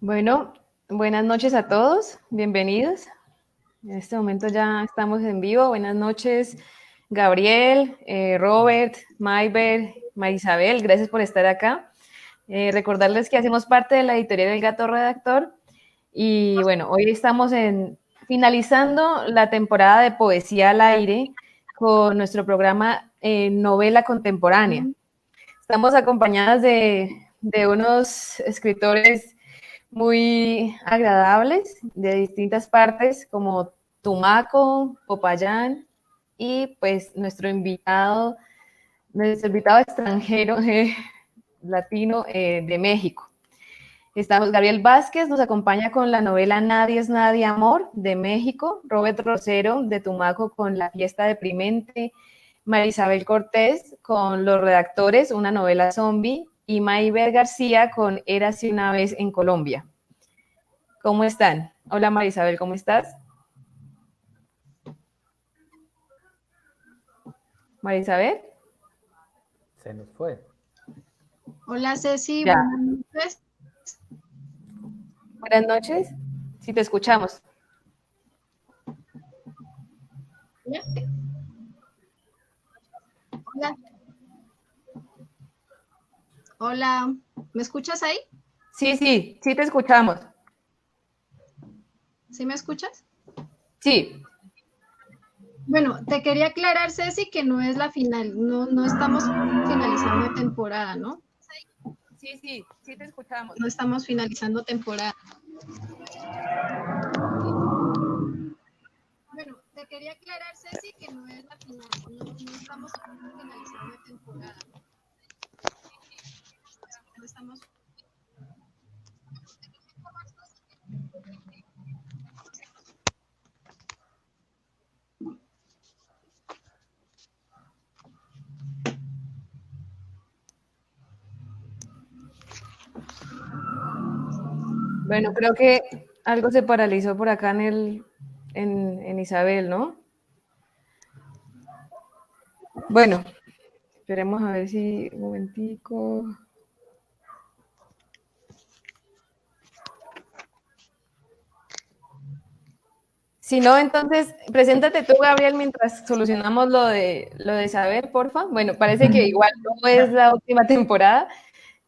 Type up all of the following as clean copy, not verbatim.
Bueno, buenas noches a todos, bienvenidos. En este momento ya estamos en vivo. Buenas noches, Gabriel, Robert, Mayber, Marisabel, gracias por estar acá. Recordarles que hacemos parte de la editorial El Gato Redactor y bueno, hoy estamos finalizando la temporada de Poesía al Aire con nuestro programa Novela Contemporánea. Estamos acompañadas de unos escritores muy agradables de distintas partes como Tumaco, Popayán y pues nuestro invitado extranjero latino de México. Estamos, Gabriel Vázquez nos acompaña con la novela Nadie es Nadie Amor de México, Robert Rosero de Tumaco con La Fiesta Deprimente, Marisabel Cortés con Los Redactores, una novela zombie, y Mayber García con Érase una vez en Colombia. ¿Cómo están? Hola Marisabel, ¿cómo estás? Marisabel. Se nos fue. Hola Ceci, Ya. buenas noches. Buenas noches. Sí, te escuchamos. Hola. Hola, ¿me escuchas ahí? Sí, te escuchamos. ¿Sí me escuchas? Sí. Bueno, te quería aclarar, Ceci, que no es la final, no estamos finalizando temporada, ¿no? Sí te escuchamos. No estamos finalizando temporada. Bueno, te quería aclarar, Ceci, que no es la final, no estamos finalizando temporada, ¿no? No estamos. Bueno, creo que algo se paralizó por acá en Isabel, ¿no? Bueno, esperemos a ver si un momentico. Si no, entonces, preséntate tú, Gabriel, mientras solucionamos lo de Isabel, porfa. Bueno, parece que igual no es la última temporada,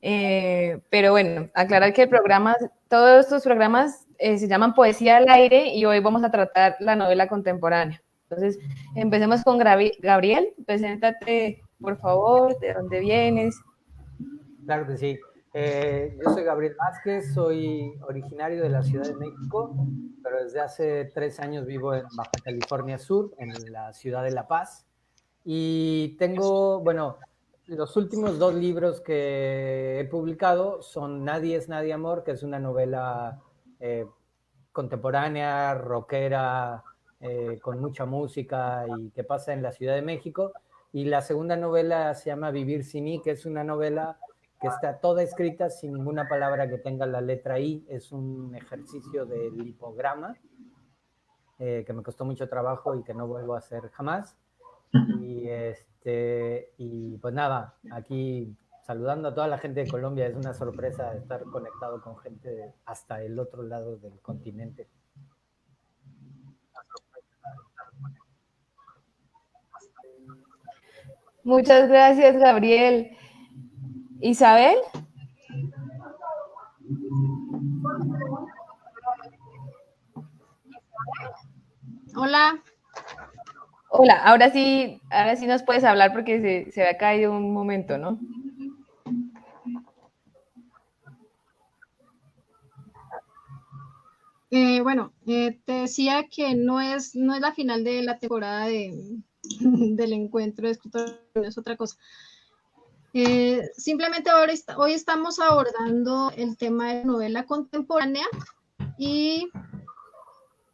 pero bueno, aclarar que todos estos programas se llaman Poesía al Aire y hoy vamos a tratar la novela contemporánea. Entonces, empecemos con Gabriel. Preséntate, por favor, de dónde vienes. Claro que sí. Yo soy Gabriel Vázquez, soy originario de la Ciudad de México, pero desde hace 3 años vivo en Baja California Sur, en la ciudad de La Paz. Y tengo, bueno, los últimos 2 libros que he publicado son Nadie es Nadie Amor, que es una novela contemporánea, rockera, con mucha música y que pasa en la Ciudad de México. Y la segunda novela se llama Vivir sin I, que es una novela que está toda escrita sin ninguna palabra que tenga la letra I. Es un ejercicio de lipograma que me costó mucho trabajo y que no vuelvo a hacer jamás. Y pues nada, aquí saludando a toda la gente de Colombia. Es una sorpresa estar conectado con gente hasta el otro lado del continente. Muchas gracias, Gabriel. Isabel. Hola. Hola, ahora sí nos puedes hablar porque se había caído un momento, ¿no? Bueno, te decía que no es la final de la temporada del encuentro de escritores, es otra cosa. Simplemente hoy estamos abordando el tema de novela contemporánea y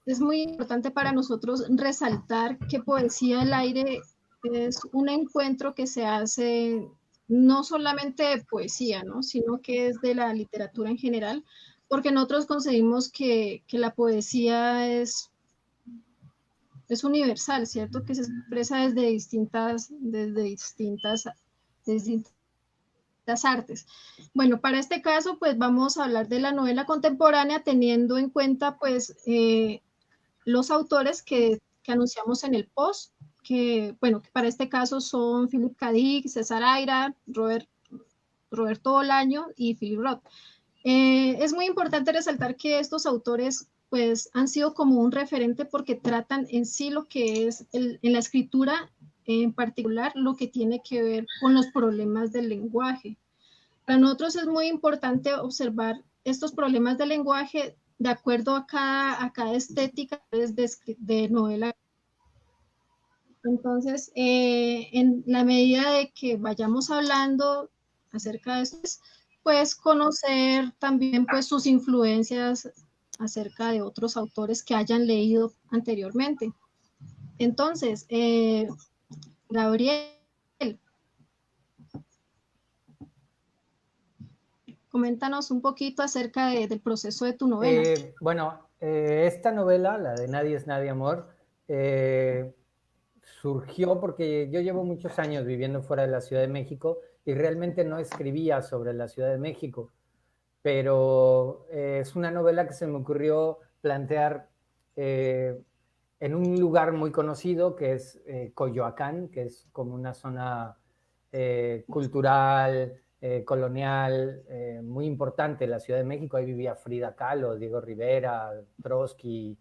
es muy importante para nosotros resaltar que Poesía al Aire es un encuentro que se hace no solamente de poesía, ¿no? Sino que es de la literatura en general, porque nosotros concebimos que la poesía es universal, ¿cierto? Que se expresa desde distintas las artes. Bueno, para este caso, pues vamos a hablar de la novela contemporánea teniendo en cuenta, pues, los autores que anunciamos en el post, que, bueno, que para este caso son Philip K. Dick, César Aira, Roberto Bolaño y Philip Roth. Es muy importante resaltar que estos autores pues han sido como un referente porque tratan en sí lo que es en la escritura, en particular lo que tiene que ver con los problemas del lenguaje. Para nosotros es muy importante observar estos problemas del lenguaje de acuerdo a cada estética de novela. Entonces, en la medida de que vayamos hablando acerca de esto, pues conocer también pues sus influencias acerca de otros autores que hayan leído anteriormente. Entonces, Gabriel, coméntanos un poquito acerca del proceso de tu novela. Bueno, esta novela, la de Nadie es Nadie Amor, surgió porque yo llevo muchos años viviendo fuera de la Ciudad de México y realmente no escribía sobre la Ciudad de México, pero es una novela que se me ocurrió plantear en un lugar muy conocido que es Coyoacán, que es como una zona cultural, colonial, muy importante en la Ciudad de México. Ahí vivía Frida Kahlo, Diego Rivera, Trotsky,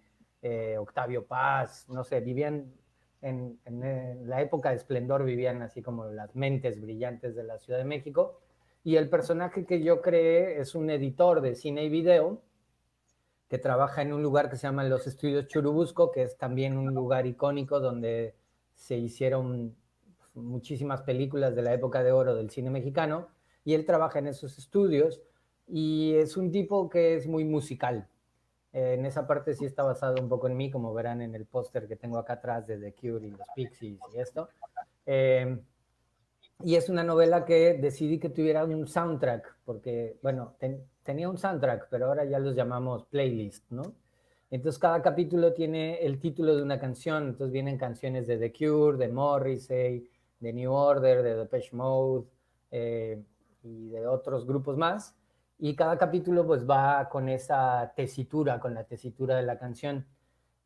Octavio Paz, no sé, vivían en la época de esplendor, vivían así como las mentes brillantes de la Ciudad de México. Y el personaje que yo creé es un editor de cine y video que trabaja en un lugar que se llama los Estudios Churubusco, que es también un lugar icónico donde se hicieron muchísimas películas de la época de oro del cine mexicano, y él trabaja en esos estudios y es un tipo que es muy musical. En esa parte sí está basado un poco en mí, como verán en el póster que tengo acá atrás de The Cure y los Pixies y esto. Y es una novela que decidí que tuviera un soundtrack, porque, bueno, tenía un soundtrack, pero ahora ya los llamamos playlist, ¿no? Entonces cada capítulo tiene el título de una canción, entonces vienen canciones de The Cure, de Morrissey, de New Order, de Depeche Mode y de otros grupos más, y cada capítulo pues va con esa tesitura, con la tesitura de la canción.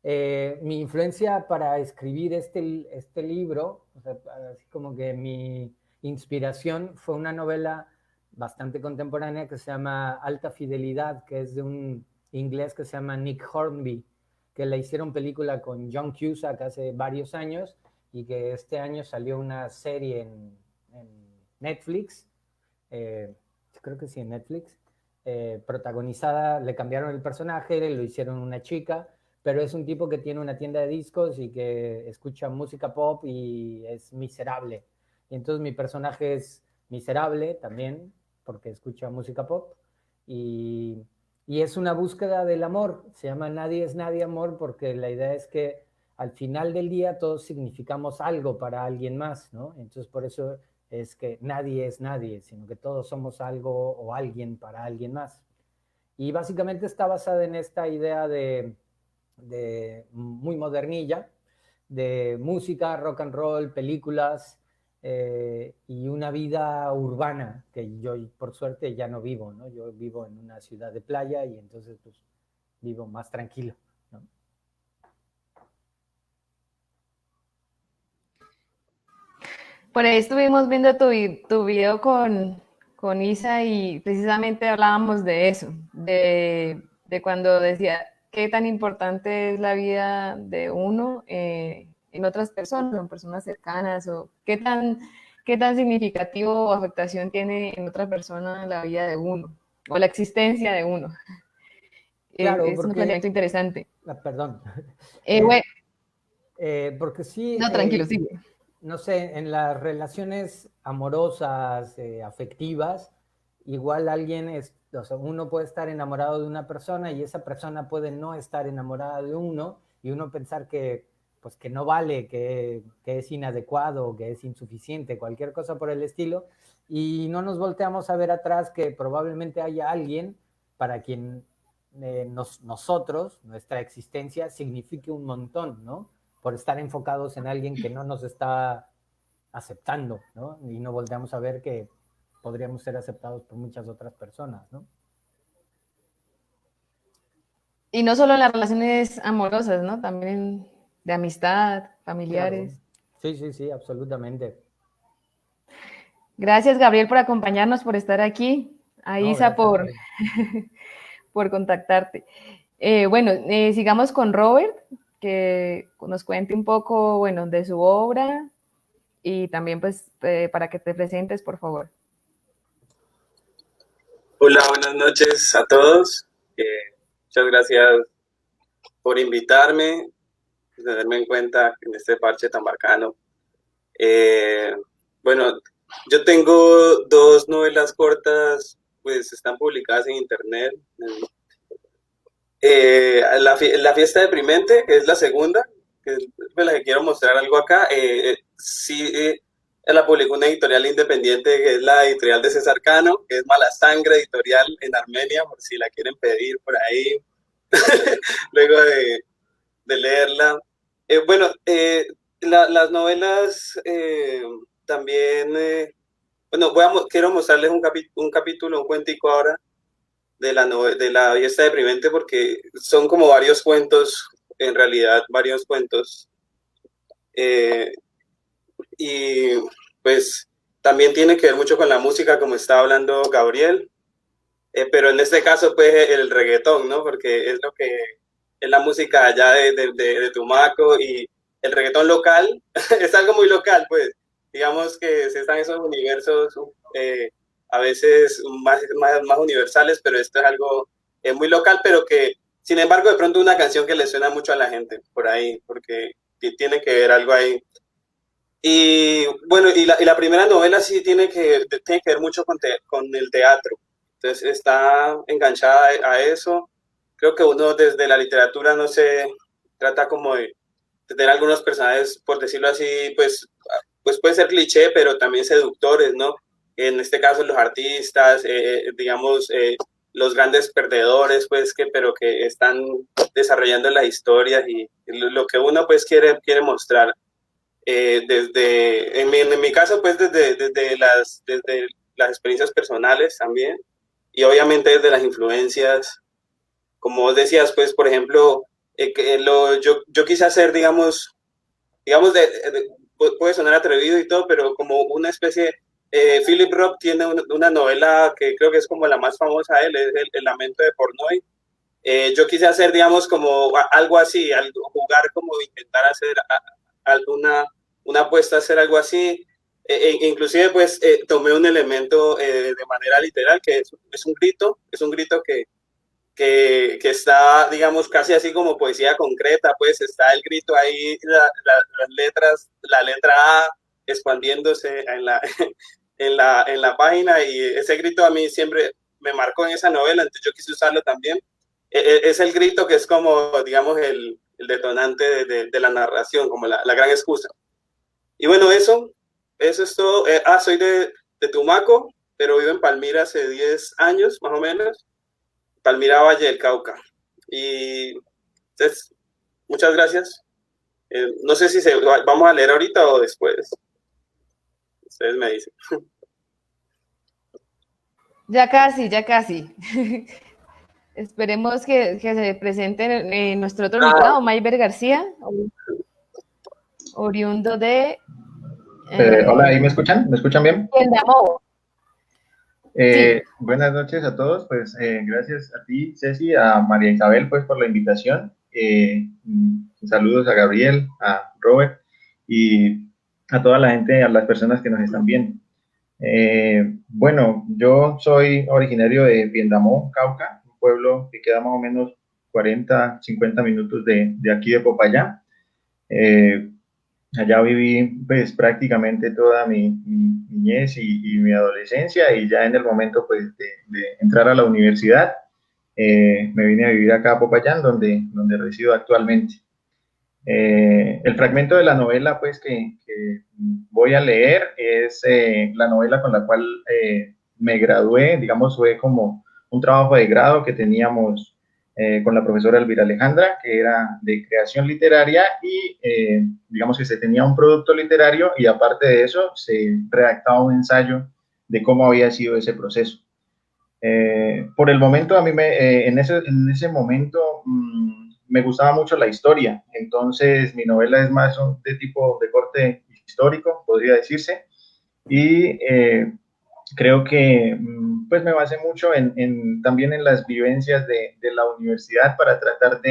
Mi influencia para escribir este libro, o sea, así como que mi inspiración fue una novela bastante contemporánea que se llama Alta Fidelidad, que es de un inglés que se llama Nick Hornby, que la hicieron película con John Cusack hace varios años y que este año salió una serie en Netflix, creo que sí, en Netflix, protagonizada, le cambiaron el personaje, lo hicieron una chica, pero es un tipo que tiene una tienda de discos y que escucha música pop y es miserable. Y entonces mi personaje es miserable también, porque escucha música pop, y, y es una búsqueda del amor. Se llama Nadie es Nadie Amor porque la idea es que al final del día todos significamos algo para alguien más, ¿no? Entonces por eso es que nadie es nadie, sino que todos somos algo o alguien para alguien más. Y básicamente está basada en esta idea de muy modernilla, de música, rock and roll, películas y una vida urbana que yo por suerte ya no vivo, ¿no? Yo vivo en una ciudad de playa y entonces pues vivo más tranquilo, ¿no? Por ahí estuvimos viendo tu video con Isa y precisamente hablábamos de eso, de cuando decía qué tan importante es la vida de uno en otras personas, en personas cercanas, o qué tan significativo o afectación tiene en otra persona la vida de uno, o la existencia de uno. Claro, Es un planteamiento interesante. Perdón. Bueno, Porque sí, no, tranquilo, sigue. no sé, en las relaciones amorosas, afectivas, igual alguien o sea, uno puede estar enamorado de una persona y esa persona puede no estar enamorada de uno y uno pensar que, pues, que no vale, que es inadecuado, que es insuficiente, cualquier cosa por el estilo, y no nos volteamos a ver atrás que probablemente haya alguien para quien nosotros, nuestra existencia, signifique un montón, ¿no? Por estar enfocados en alguien que no nos está aceptando, ¿no? Y no volteamos a ver que podríamos ser aceptados por muchas otras personas, ¿no? Y no solo en las relaciones amorosas, ¿no? También de amistad, familiares. Claro. Sí, sí, sí, absolutamente. Gracias, Gabriel, por acompañarnos, por estar aquí. A No, Isa gracias a por, ti. por contactarte. Bueno, sigamos con Robert, que nos cuente un poco, bueno, de su obra y también, pues, para que te presentes, por favor. Hola, buenas noches a todos. Muchas gracias por invitarme, tenerme en cuenta en este parche tan bacano. Bueno, yo tengo dos novelas cortas, pues están publicadas en internet. La fiesta deprimente, que es la segunda, que es la que quiero mostrar algo acá, sí, la publicó una editorial independiente, que es la editorial de César Cano, que es Mala Sangre Editorial en Armenia, por si la quieren pedir por ahí, luego de leerla. Bueno, las novelas también, bueno, quiero mostrarles un capítulo, un cuentico ahora, de la fiesta deprimente, porque son como varios cuentos, en realidad, varios cuentos. Y pues también tiene que ver mucho con la música, como estaba hablando Gabriel, pero en este caso, pues el reggaetón, ¿no? Porque es lo que es la música allá de Tumaco, y el reggaetón local es algo muy local, pues. Digamos que se están esos universos a veces más universales, pero esto es algo muy local, pero que, sin embargo, de pronto una canción que le suena mucho a la gente por ahí, porque tiene que ver algo ahí. Y bueno, y la primera novela sí tiene que ver mucho con el teatro. Entonces está enganchada a eso. Creo que uno desde la literatura, no sé, trata como de tener algunos personajes, por decirlo así, pues puede ser cliché, pero también seductores, ¿no? En este caso los artistas, digamos, los grandes perdedores, pues, pero que están desarrollando las historias y lo que uno pues quiere mostrar. En mi caso, pues desde las experiencias personales también, y obviamente desde las influencias, como vos decías, pues por ejemplo, yo quise hacer, digamos puede sonar atrevido y todo, pero como una especie, Philip Roth tiene una novela que creo que es como la más famosa de él, es el Lamento de Portnoy. Yo quise hacer, digamos, como algo así, jugar, como intentar hacer una apuesta a hacer algo así. Inclusive, pues, tomé un elemento de manera literal, que es un grito que está, digamos, casi así como poesía concreta, pues está el grito ahí, las letras, la letra A expandiéndose en la página, y ese grito a mí siempre me marcó en esa novela, entonces yo quise usarlo también. Es el grito que es como, digamos, el detonante de la narración, como la gran excusa. Y bueno, eso es todo. Soy de Tumaco, pero vivo en Palmira hace 10 años, más o menos. Palmira, Valle del Cauca. Y entonces, muchas gracias. No sé si vamos a leer ahorita o después. Ustedes me dicen. Ya casi, ya casi. Esperemos que se presente nuestro otro invitado, Mayber García, oriundo de... Hola, ¿ahí me escuchan? ¿Me escuchan bien? Piendamó. Sí. Buenas noches a todos, pues gracias a ti, Ceci, a María Isabel, pues por la invitación. Saludos a Gabriel, a Robert y a toda la gente, a las personas que nos están viendo. Bueno, yo soy originario de Piendamó, Cauca, un pueblo que queda más o menos 40, 50 minutos de aquí de Popayán. Allá viví pues prácticamente toda mi niñez y mi adolescencia, y ya en el momento pues de entrar a la universidad me vine a vivir acá a Popayán, donde resido actualmente. El fragmento de la novela pues que voy a leer es la novela con la cual me gradué, digamos, fue como un trabajo de grado que teníamos con la profesora Elvira Alejandra, que era de creación literaria, y digamos que se tenía un producto literario y aparte de eso se redactaba un ensayo de cómo había sido ese proceso. Por el momento, a mí en ese momento me gustaba mucho la historia, entonces mi novela es más de tipo de corte histórico, podría decirse, y creo que pues me basé mucho también en las vivencias de la universidad para tratar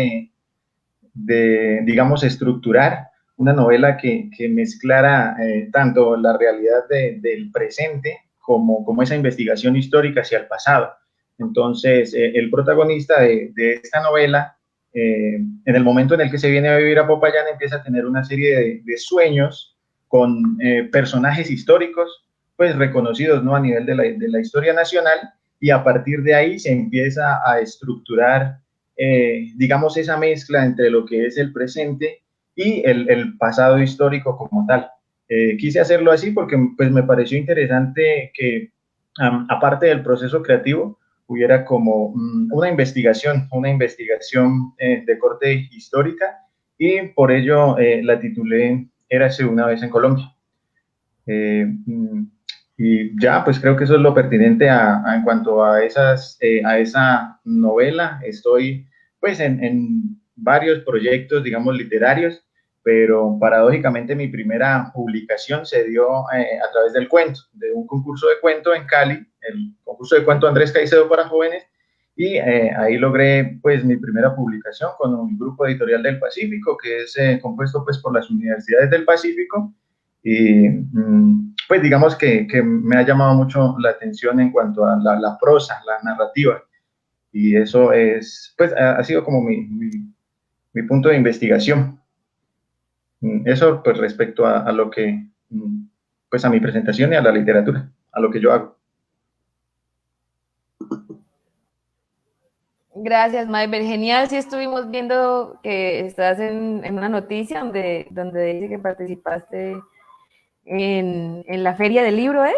digamos, estructurar una novela que mezclara tanto la realidad del presente como esa investigación histórica hacia el pasado. Entonces, el protagonista de esta novela, en el momento en el que se viene a vivir a Popayán, empieza a tener una serie de sueños con personajes históricos, pues reconocidos, ¿no?, a nivel de la historia nacional, y a partir de ahí se empieza a estructurar digamos, esa mezcla entre lo que es el presente y el pasado histórico como tal. Quise hacerlo así porque pues, me pareció interesante que, aparte del proceso creativo, hubiera como una investigación de corte histórica, y por ello la titulé Érase una vez en Colombia. Y ya, pues creo que eso es lo pertinente en cuanto a esa novela. Estoy pues en varios proyectos, digamos, literarios, pero paradójicamente mi primera publicación se dio a través del cuento, de un concurso de cuento en Cali, el concurso de cuento Andrés Caicedo para jóvenes, y ahí logré pues mi primera publicación con un grupo editorial del Pacífico, que es compuesto pues por las universidades del Pacífico. Y pues digamos que me ha llamado mucho la atención en cuanto a la prosa, la narrativa, y eso es, pues ha sido como mi punto de investigación. Eso pues respecto a lo que, pues a mi presentación y a la literatura, a lo que yo hago. Gracias, Mayber. Genial, sí estuvimos viendo que estás en una noticia donde dice que participaste en la Feria del Libro, ¿eh?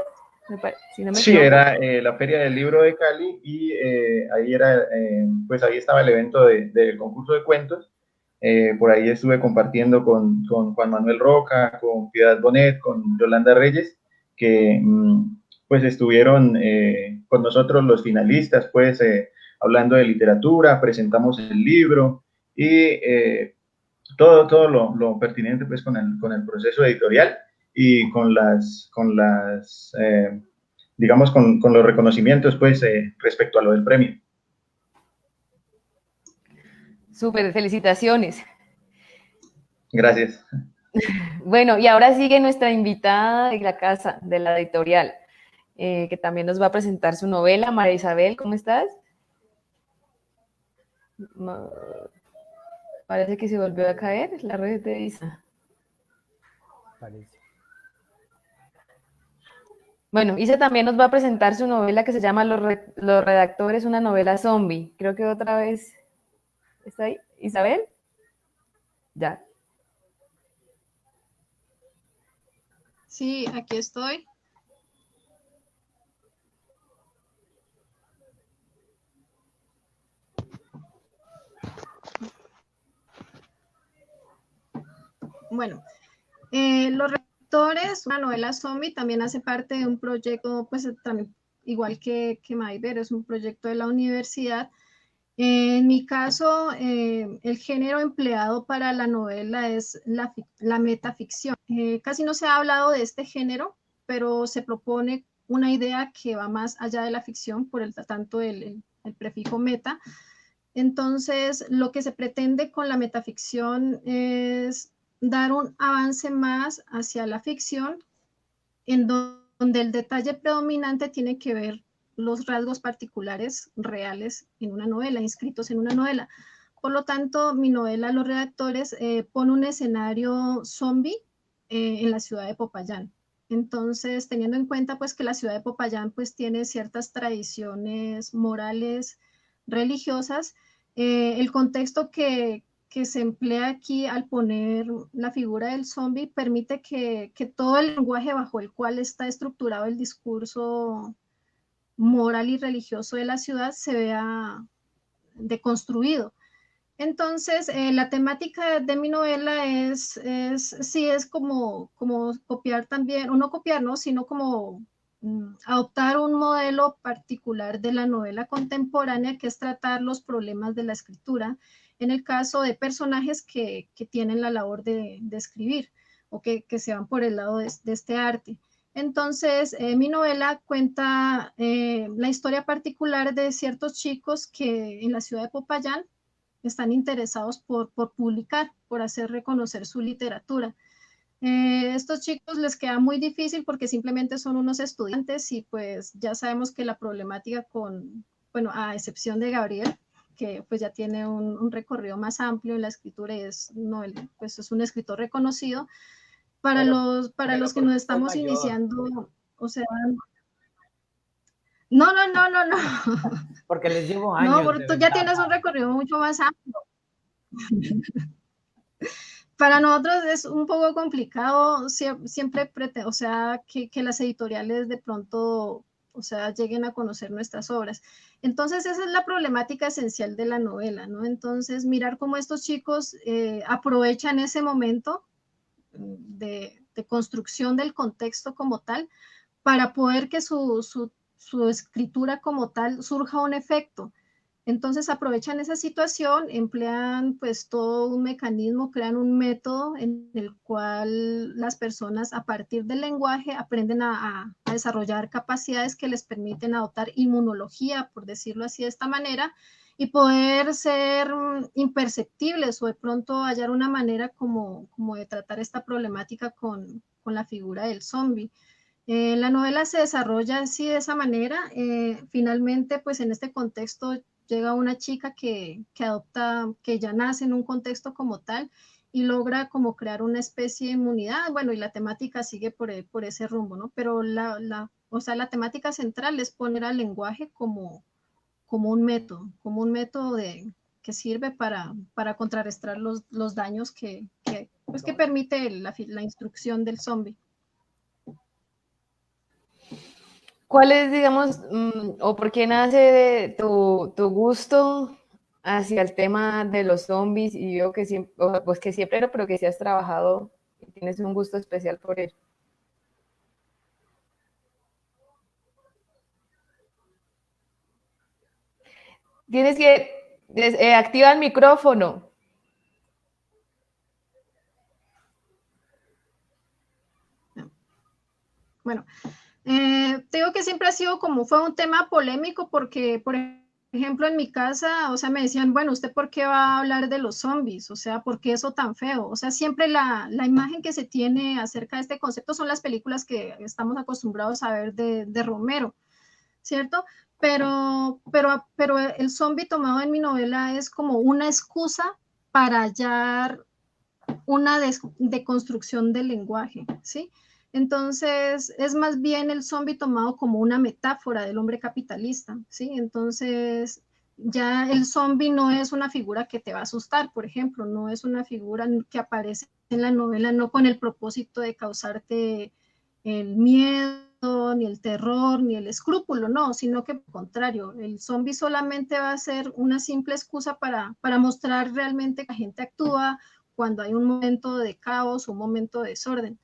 Si no me Sí, equivoco. era la Feria del Libro de Cali, y ahí pues ahí estaba el evento del concurso de cuentos. Por ahí estuve compartiendo con Juan Manuel Roca, con Piedad Bonet, con Yolanda Reyes, que pues estuvieron con nosotros los finalistas, pues hablando de literatura, presentamos el libro y todo lo pertinente pues con el proceso editorial y digamos, con los reconocimientos, pues, respecto a lo del premio. Súper, felicitaciones. Gracias. Bueno, y ahora sigue nuestra invitada de la casa, de la editorial, que también nos va a presentar su novela. María Isabel, ¿cómo estás? Parece que se volvió a caer la red de Isa. Parece. Bueno, Isa también nos va a presentar su novela que se llama Los Redactores, una novela zombie. Creo que otra vez está ahí. ¿Isabel? Ya. Sí, aquí estoy. Bueno, Los Redactores, una novela zombie, también hace parte de un proyecto, pues también, igual que Mayber, es un proyecto de la universidad. En mi caso, el género empleado para la novela es la metaficción. Casi no se ha hablado de este género, pero se propone una idea que va más allá de la ficción por tanto el prefijo meta. Entonces, lo que se pretende con la metaficción es dar un avance más hacia la ficción, en donde el detalle predominante tiene que ver los rasgos particulares reales en una novela, inscritos en una novela. Por lo tanto, mi novela Los Redactores pone un escenario zombie en la ciudad de Popayán. Entonces, teniendo en cuenta pues que la ciudad de Popayán pues tiene ciertas tradiciones morales, religiosas, el contexto que se emplea aquí al poner la figura del zombie permite que todo el lenguaje bajo el cual está estructurado el discurso moral y religioso de la ciudad se vea deconstruido. Entonces, la temática de mi novela sí es como copiar también, o no copiar, ¿no? Sino como adoptar un modelo particular de la novela contemporánea, que es tratar los problemas de la escritura, en el caso de personajes que tienen la labor de escribir o que se van por el lado de este arte. Entonces, mi novela cuenta la historia particular de ciertos chicos que en la ciudad de Popayán están interesados por publicar, por hacer reconocer su literatura. Estos chicos les queda muy difícil porque simplemente son unos estudiantes y pues ya sabemos que la problemática bueno, a excepción de Gabriel, que pues ya tiene un recorrido más amplio en la escritura y pues es un escritor reconocido, para los que nos estamos iniciando, o sea, no, porque les llevo años. No, porque tú ya tienes un recorrido mucho más amplio. Para nosotros es un poco complicado siempre, o sea, que las editoriales de pronto, o sea, lleguen a conocer nuestras obras. Entonces, esa es la problemática esencial de la novela, ¿no? Entonces, mirar cómo estos chicos aprovechan ese momento de construcción del contexto como tal, para poder que su escritura como tal surja un efecto. Entonces aprovechan esa situación, emplean pues todo un mecanismo, crean un método en el cual las personas a partir del lenguaje aprenden a desarrollar capacidades que les permiten adoptar inmunología, por decirlo así de esta manera, y poder ser imperceptibles o de pronto hallar una manera como de tratar esta problemática con la figura del zombie. La novela se desarrolla así de esa manera. Finalmente, pues en este contexto llega una chica que adopta, que ya nace en un contexto como tal y logra como crear una especie de inmunidad. Bueno, y la temática sigue por ese rumbo, ¿no? Pero o sea, la temática central es poner al lenguaje como un método que sirve para contrarrestar los daños pues, que permite la instrucción del zombie. ¿Cuál es, digamos, o por qué nace de tu gusto hacia el tema de los zombies? Y yo que siempre, pues que siempre, pero que sí has trabajado y tienes un gusto especial por ello. Tienes que activar el micrófono. Bueno, te digo que siempre ha sido fue un tema polémico porque, por ejemplo, en mi casa, o sea, me decían, bueno, ¿usted por qué va a hablar de los zombies? O sea, ¿por qué eso tan feo? O sea, siempre la imagen que se tiene acerca de este concepto son las películas que estamos acostumbrados a ver de Romero, ¿cierto? Pero el zombie tomado en mi novela es como una excusa para hallar una deconstrucción del lenguaje, ¿sí? Entonces, es más bien el zombie tomado como una metáfora del hombre capitalista, ¿sí? Entonces, ya el zombie no es una figura que te va a asustar, por ejemplo, no es una figura que aparece en la novela no con el propósito de causarte el miedo, ni el terror, ni el escrúpulo, no, sino que por contrario, el zombie solamente va a ser una simple excusa para mostrar realmente que la gente actúa cuando hay un momento de caos, un momento de desorden.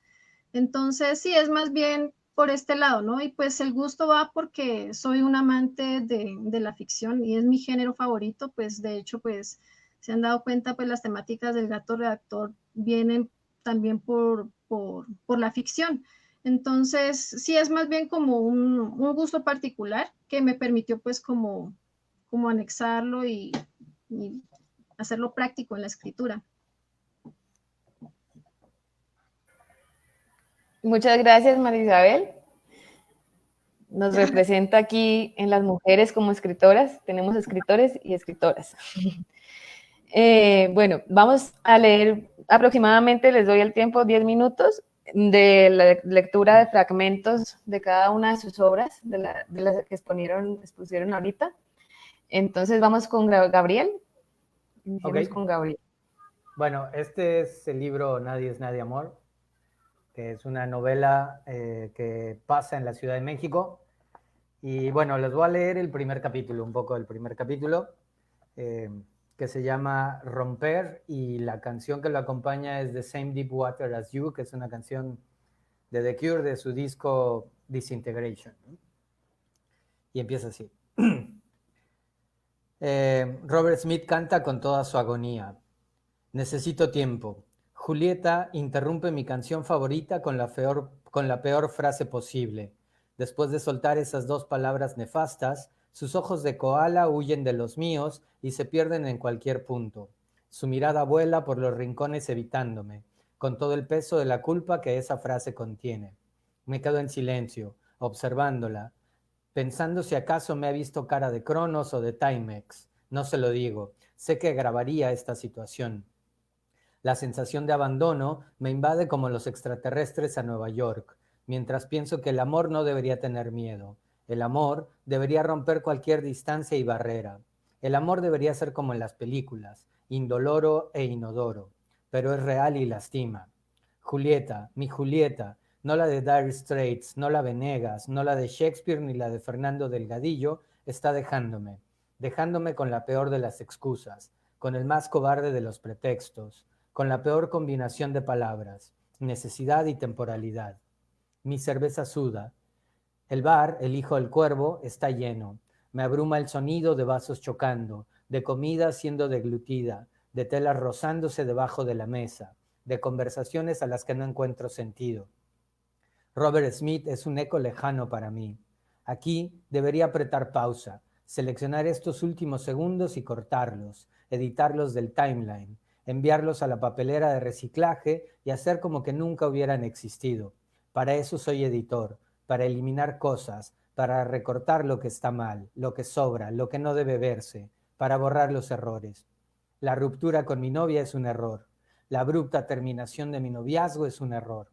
Entonces, sí, es más bien por este lado, ¿no? Y pues el gusto va porque soy un amante de la ficción y es mi género favorito, pues de hecho, pues se han dado cuenta, pues las temáticas del gato redactor vienen también por la ficción. Entonces, sí, es más bien como un gusto particular que me permitió pues como anexarlo y hacerlo práctico en la escritura. Muchas gracias, María Isabel. Nos representa aquí en las mujeres como escritoras. Tenemos escritores y escritoras. Bueno, vamos a leer aproximadamente, les doy el tiempo, 10 minutos de la lectura de fragmentos de cada una de sus obras, de las que expusieron ahorita. Entonces vamos con Gabriel. Iniciamos con Gabriel. Bueno, este es el libro Nadie es nadie, amor, que es una novela que pasa en la Ciudad de México. Y bueno, les voy a leer el primer capítulo, un poco del primer capítulo, que se llama Romper, y la canción que lo acompaña es The Same Deep Water as You, que es una canción de The Cure, de su disco Disintegration, ¿no? Y empieza así. Robert Smith canta con toda su agonía. Necesito tiempo. Julieta interrumpe mi canción favorita con la peor frase posible. Después de soltar esas dos palabras nefastas, sus ojos de koala huyen de los míos y se pierden en cualquier punto. Su mirada vuela por los rincones evitándome, con todo el peso de la culpa que esa frase contiene. Me quedo en silencio, observándola, pensando si acaso me ha visto cara de Cronos o de Timex. No se lo digo, sé que agravaría esta situación. La sensación de abandono me invade como los extraterrestres a Nueva York, mientras pienso que el amor no debería tener miedo. El amor debería romper cualquier distancia y barrera. El amor debería ser como en las películas, indoloro e inodoro, pero es real y lastima. Julieta, mi Julieta, no la de Dire Straits, no la Venegas, no la de Shakespeare ni la de Fernando Delgadillo, está dejándome con la peor de las excusas, con el más cobarde de los pretextos, con la peor combinación de palabras, necesidad y temporalidad. Mi cerveza suda. El bar, el Hijo del Cuervo, está lleno. Me abruma el sonido de vasos chocando, de comida siendo deglutida, de telas rozándose debajo de la mesa, de conversaciones a las que no encuentro sentido. Robert Smith es un eco lejano para mí. Aquí debería apretar pausa, seleccionar estos últimos segundos y cortarlos, editarlos del timeline, enviarlos a la papelera de reciclaje y hacer como que nunca hubieran existido. Para eso soy editor, para eliminar cosas, para recortar lo que está mal, lo que sobra, lo que no debe verse, para borrar los errores. La ruptura con mi novia es un error. La abrupta terminación de mi noviazgo es un error.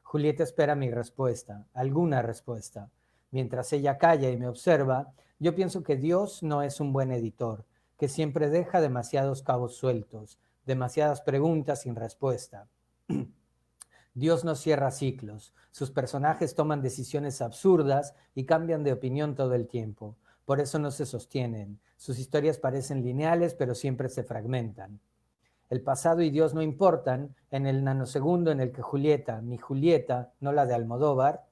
Julieta espera mi respuesta, alguna respuesta. Mientras ella calla y me observa, yo pienso que Dios no es un buen editor, que siempre deja demasiados cabos sueltos, demasiadas preguntas sin respuesta. Dios no cierra ciclos, sus personajes toman decisiones absurdas y cambian de opinión todo el tiempo. Por eso no se sostienen, sus historias parecen lineales pero siempre se fragmentan. El pasado y Dios no importan en el nanosegundo en el que Julieta, mi Julieta, no la de Almodóvar,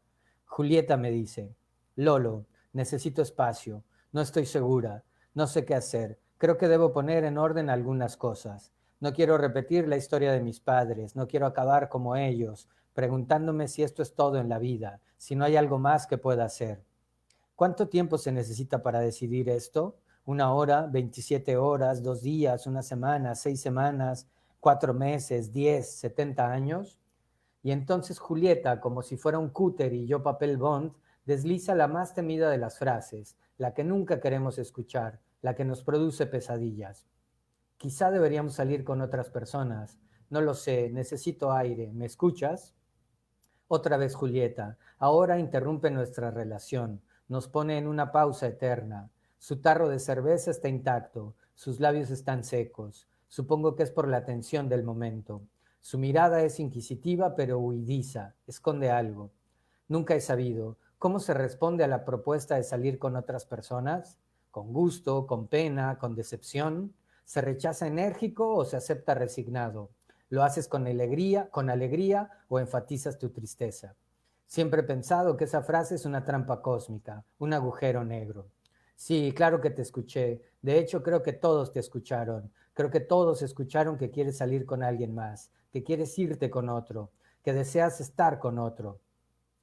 Julieta me dice, Lolo, necesito espacio, no estoy segura, no sé qué hacer, creo que debo poner en orden algunas cosas. No quiero repetir la historia de mis padres, no quiero acabar como ellos, preguntándome si esto es todo en la vida, si no hay algo más que pueda hacer. ¿Cuánto tiempo se necesita para decidir esto? ¿1 hora, 27 horas, 2 días, 1 semana, 6 semanas, 4 meses, 10, 70 años? Y entonces Julieta, como si fuera un cúter y yo papel bond, desliza la más temida de las frases, la que nunca queremos escuchar, la que nos produce pesadillas. Quizá deberíamos salir con otras personas. No lo sé, necesito aire. ¿Me escuchas? Otra vez Julieta. Ahora interrumpe nuestra relación. Nos pone en una pausa eterna. Su tarro de cerveza está intacto. Sus labios están secos. Supongo que es por la tensión del momento. Su mirada es inquisitiva pero huidiza. Esconde algo. Nunca he sabido. ¿Cómo se responde a la propuesta de salir con otras personas? ¿Con gusto, con pena, con decepción? ¿Se rechaza enérgico o se acepta resignado? ¿Lo haces con alegría o enfatizas tu tristeza? Siempre he pensado que esa frase es una trampa cósmica, un agujero negro. Sí, claro que te escuché. De hecho, creo que todos te escucharon. Creo que todos escucharon que quieres salir con alguien más, que quieres irte con otro, que deseas estar con otro.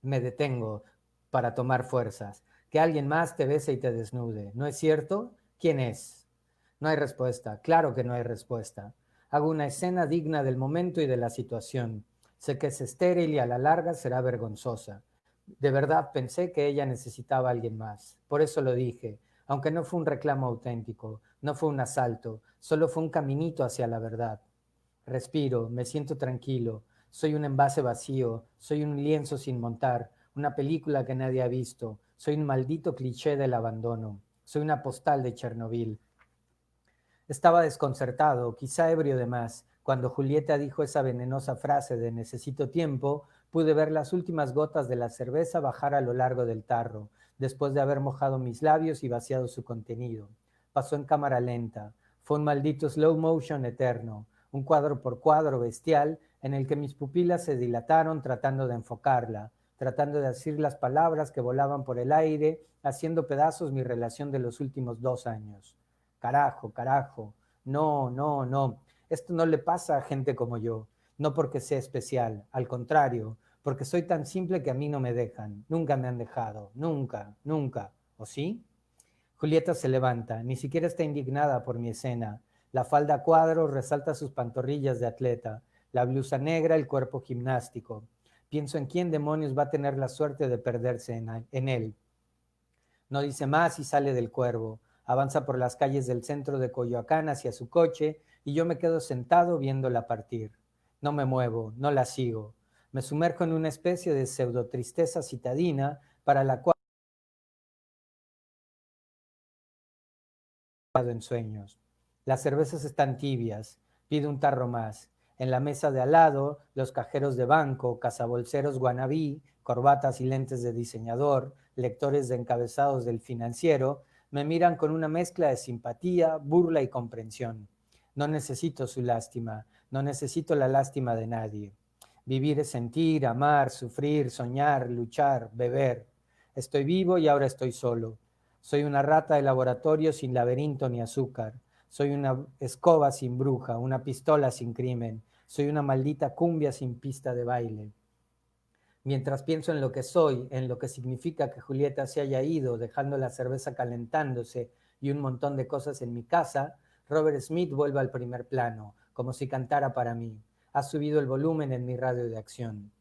Me detengo para tomar fuerzas. Que alguien más te bese y te desnude. ¿No es cierto? ¿Quién es? No hay respuesta. Claro que no hay respuesta. Hago una escena digna del momento y de la situación. Sé que es estéril y a la larga será vergonzosa. De verdad pensé que ella necesitaba a alguien más. Por eso lo dije, aunque no fue un reclamo auténtico, no fue un asalto, solo fue un caminito hacia la verdad. Respiro, me siento tranquilo. Soy un envase vacío, soy un lienzo sin montar, una película que nadie ha visto. Soy un maldito cliché del abandono. Soy una postal de Chernobyl. Estaba desconcertado, quizá ebrio de más. Cuando Julieta dijo esa venenosa frase de necesito tiempo, pude ver las últimas gotas de la cerveza bajar a lo largo del tarro, después de haber mojado mis labios y vaciado su contenido. Pasó en cámara lenta. Fue un maldito slow motion eterno, un cuadro por cuadro bestial en el que mis pupilas se dilataron tratando de enfocarla. tratando de decir las palabras que volaban por el aire, haciendo pedazos mi relación de los últimos 2 años. Carajo, carajo, no, no, no. Esto no le pasa a gente como yo, no porque sea especial, al contrario, porque soy tan simple que a mí no me dejan, nunca me han dejado, nunca, nunca. ¿O sí? Julieta se levanta, ni siquiera está indignada por mi escena. La falda a cuadros resalta sus pantorrillas de atleta, la blusa negra, el cuerpo gimnástico. Pienso en quién demonios va a tener la suerte de perderse en él. No dice más y sale del Cuervo. Avanza por las calles del centro de Coyoacán hacia su coche y yo me quedo sentado viéndola partir. No me muevo, no la sigo. Me sumerjo en una especie de pseudo-tristeza citadina para la cual en sueños. Las cervezas están tibias. Pido un tarro más. En la mesa de al lado, los cajeros de banco, cazabolseros guanabí, corbatas y lentes de diseñador, lectores de encabezados del Financiero, me miran con una mezcla de simpatía, burla y comprensión. No necesito su lástima, no necesito la lástima de nadie. Vivir es sentir, amar, sufrir, soñar, luchar, beber. Estoy vivo y ahora estoy solo. Soy una rata de laboratorio sin laberinto ni azúcar. Soy una escoba sin bruja, una pistola sin crimen. Soy una maldita cumbia sin pista de baile. Mientras pienso en lo que soy, en lo que significa que Julieta se haya ido, dejando la cerveza calentándose y un montón de cosas en mi casa, Robert Smith vuelve al primer plano, como si cantara para mí. Ha subido el volumen en mi radio de acción.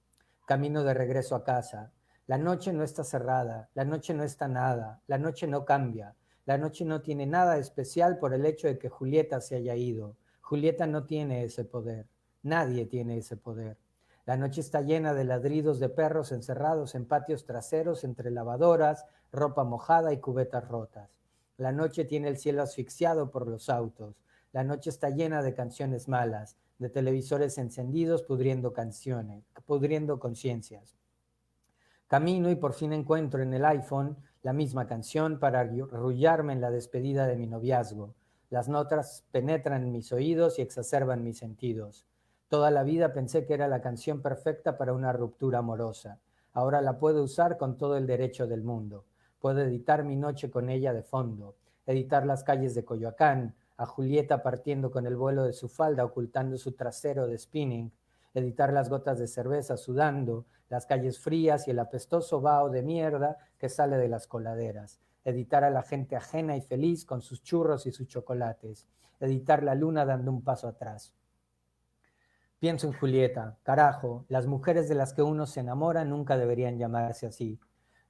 Camino de regreso a casa. La noche no está cerrada, la noche no está nada, la noche no cambia, la noche no tiene nada especial por el hecho de que Julieta se haya ido. Julieta no tiene ese poder, nadie tiene ese poder. La noche está llena de ladridos de perros encerrados en patios traseros entre lavadoras, ropa mojada y cubetas rotas. La noche tiene el cielo asfixiado por los autos. La noche está llena de canciones malas, de televisores encendidos pudriendo canciones, pudriendo conciencias. Camino y por fin encuentro en el iPhone la misma canción para arrullarme en la despedida de mi noviazgo. Las notas penetran en mis oídos y exacerban mis sentidos. Toda la vida pensé que era la canción perfecta para una ruptura amorosa. Ahora la puedo usar con todo el derecho del mundo. Puedo editar mi noche con ella de fondo, editar las calles de Coyoacán, a Julieta partiendo con el vuelo de su falda ocultando su trasero de spinning, editar las gotas de cerveza sudando, las calles frías y el apestoso vaho de mierda que sale de las coladeras, editar a la gente ajena y feliz con sus churros y sus chocolates, editar la luna dando un paso atrás. Pienso en Julieta, carajo, las mujeres de las que uno se enamora nunca deberían llamarse así.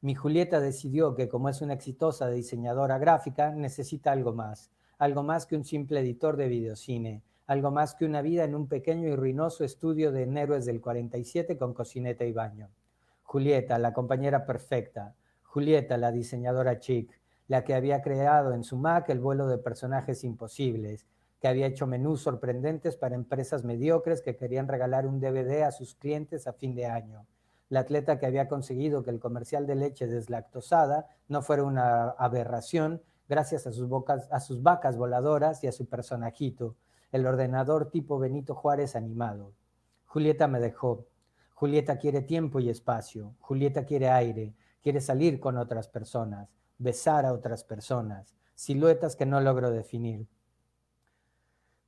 Mi Julieta decidió que como es una exitosa diseñadora gráfica, necesita algo más que un simple editor de videocine, algo más que una vida en un pequeño y ruinoso estudio de héroes del 47 con cocineta y baño. Julieta, la compañera perfecta. Julieta, la diseñadora chic, la que había creado en su Mac el vuelo de personajes imposibles, que había hecho menús sorprendentes para empresas mediocres que querían regalar un DVD a sus clientes a fin de año. La atleta que había conseguido que el comercial de leche deslactosada no fuera una aberración gracias a sus vacas voladoras y a su personajito, el ordenador tipo Benito Juárez animado. Julieta me dejó. Julieta quiere tiempo y espacio. Julieta quiere aire. Quiere salir con otras personas, besar a otras personas, siluetas que no logro definir.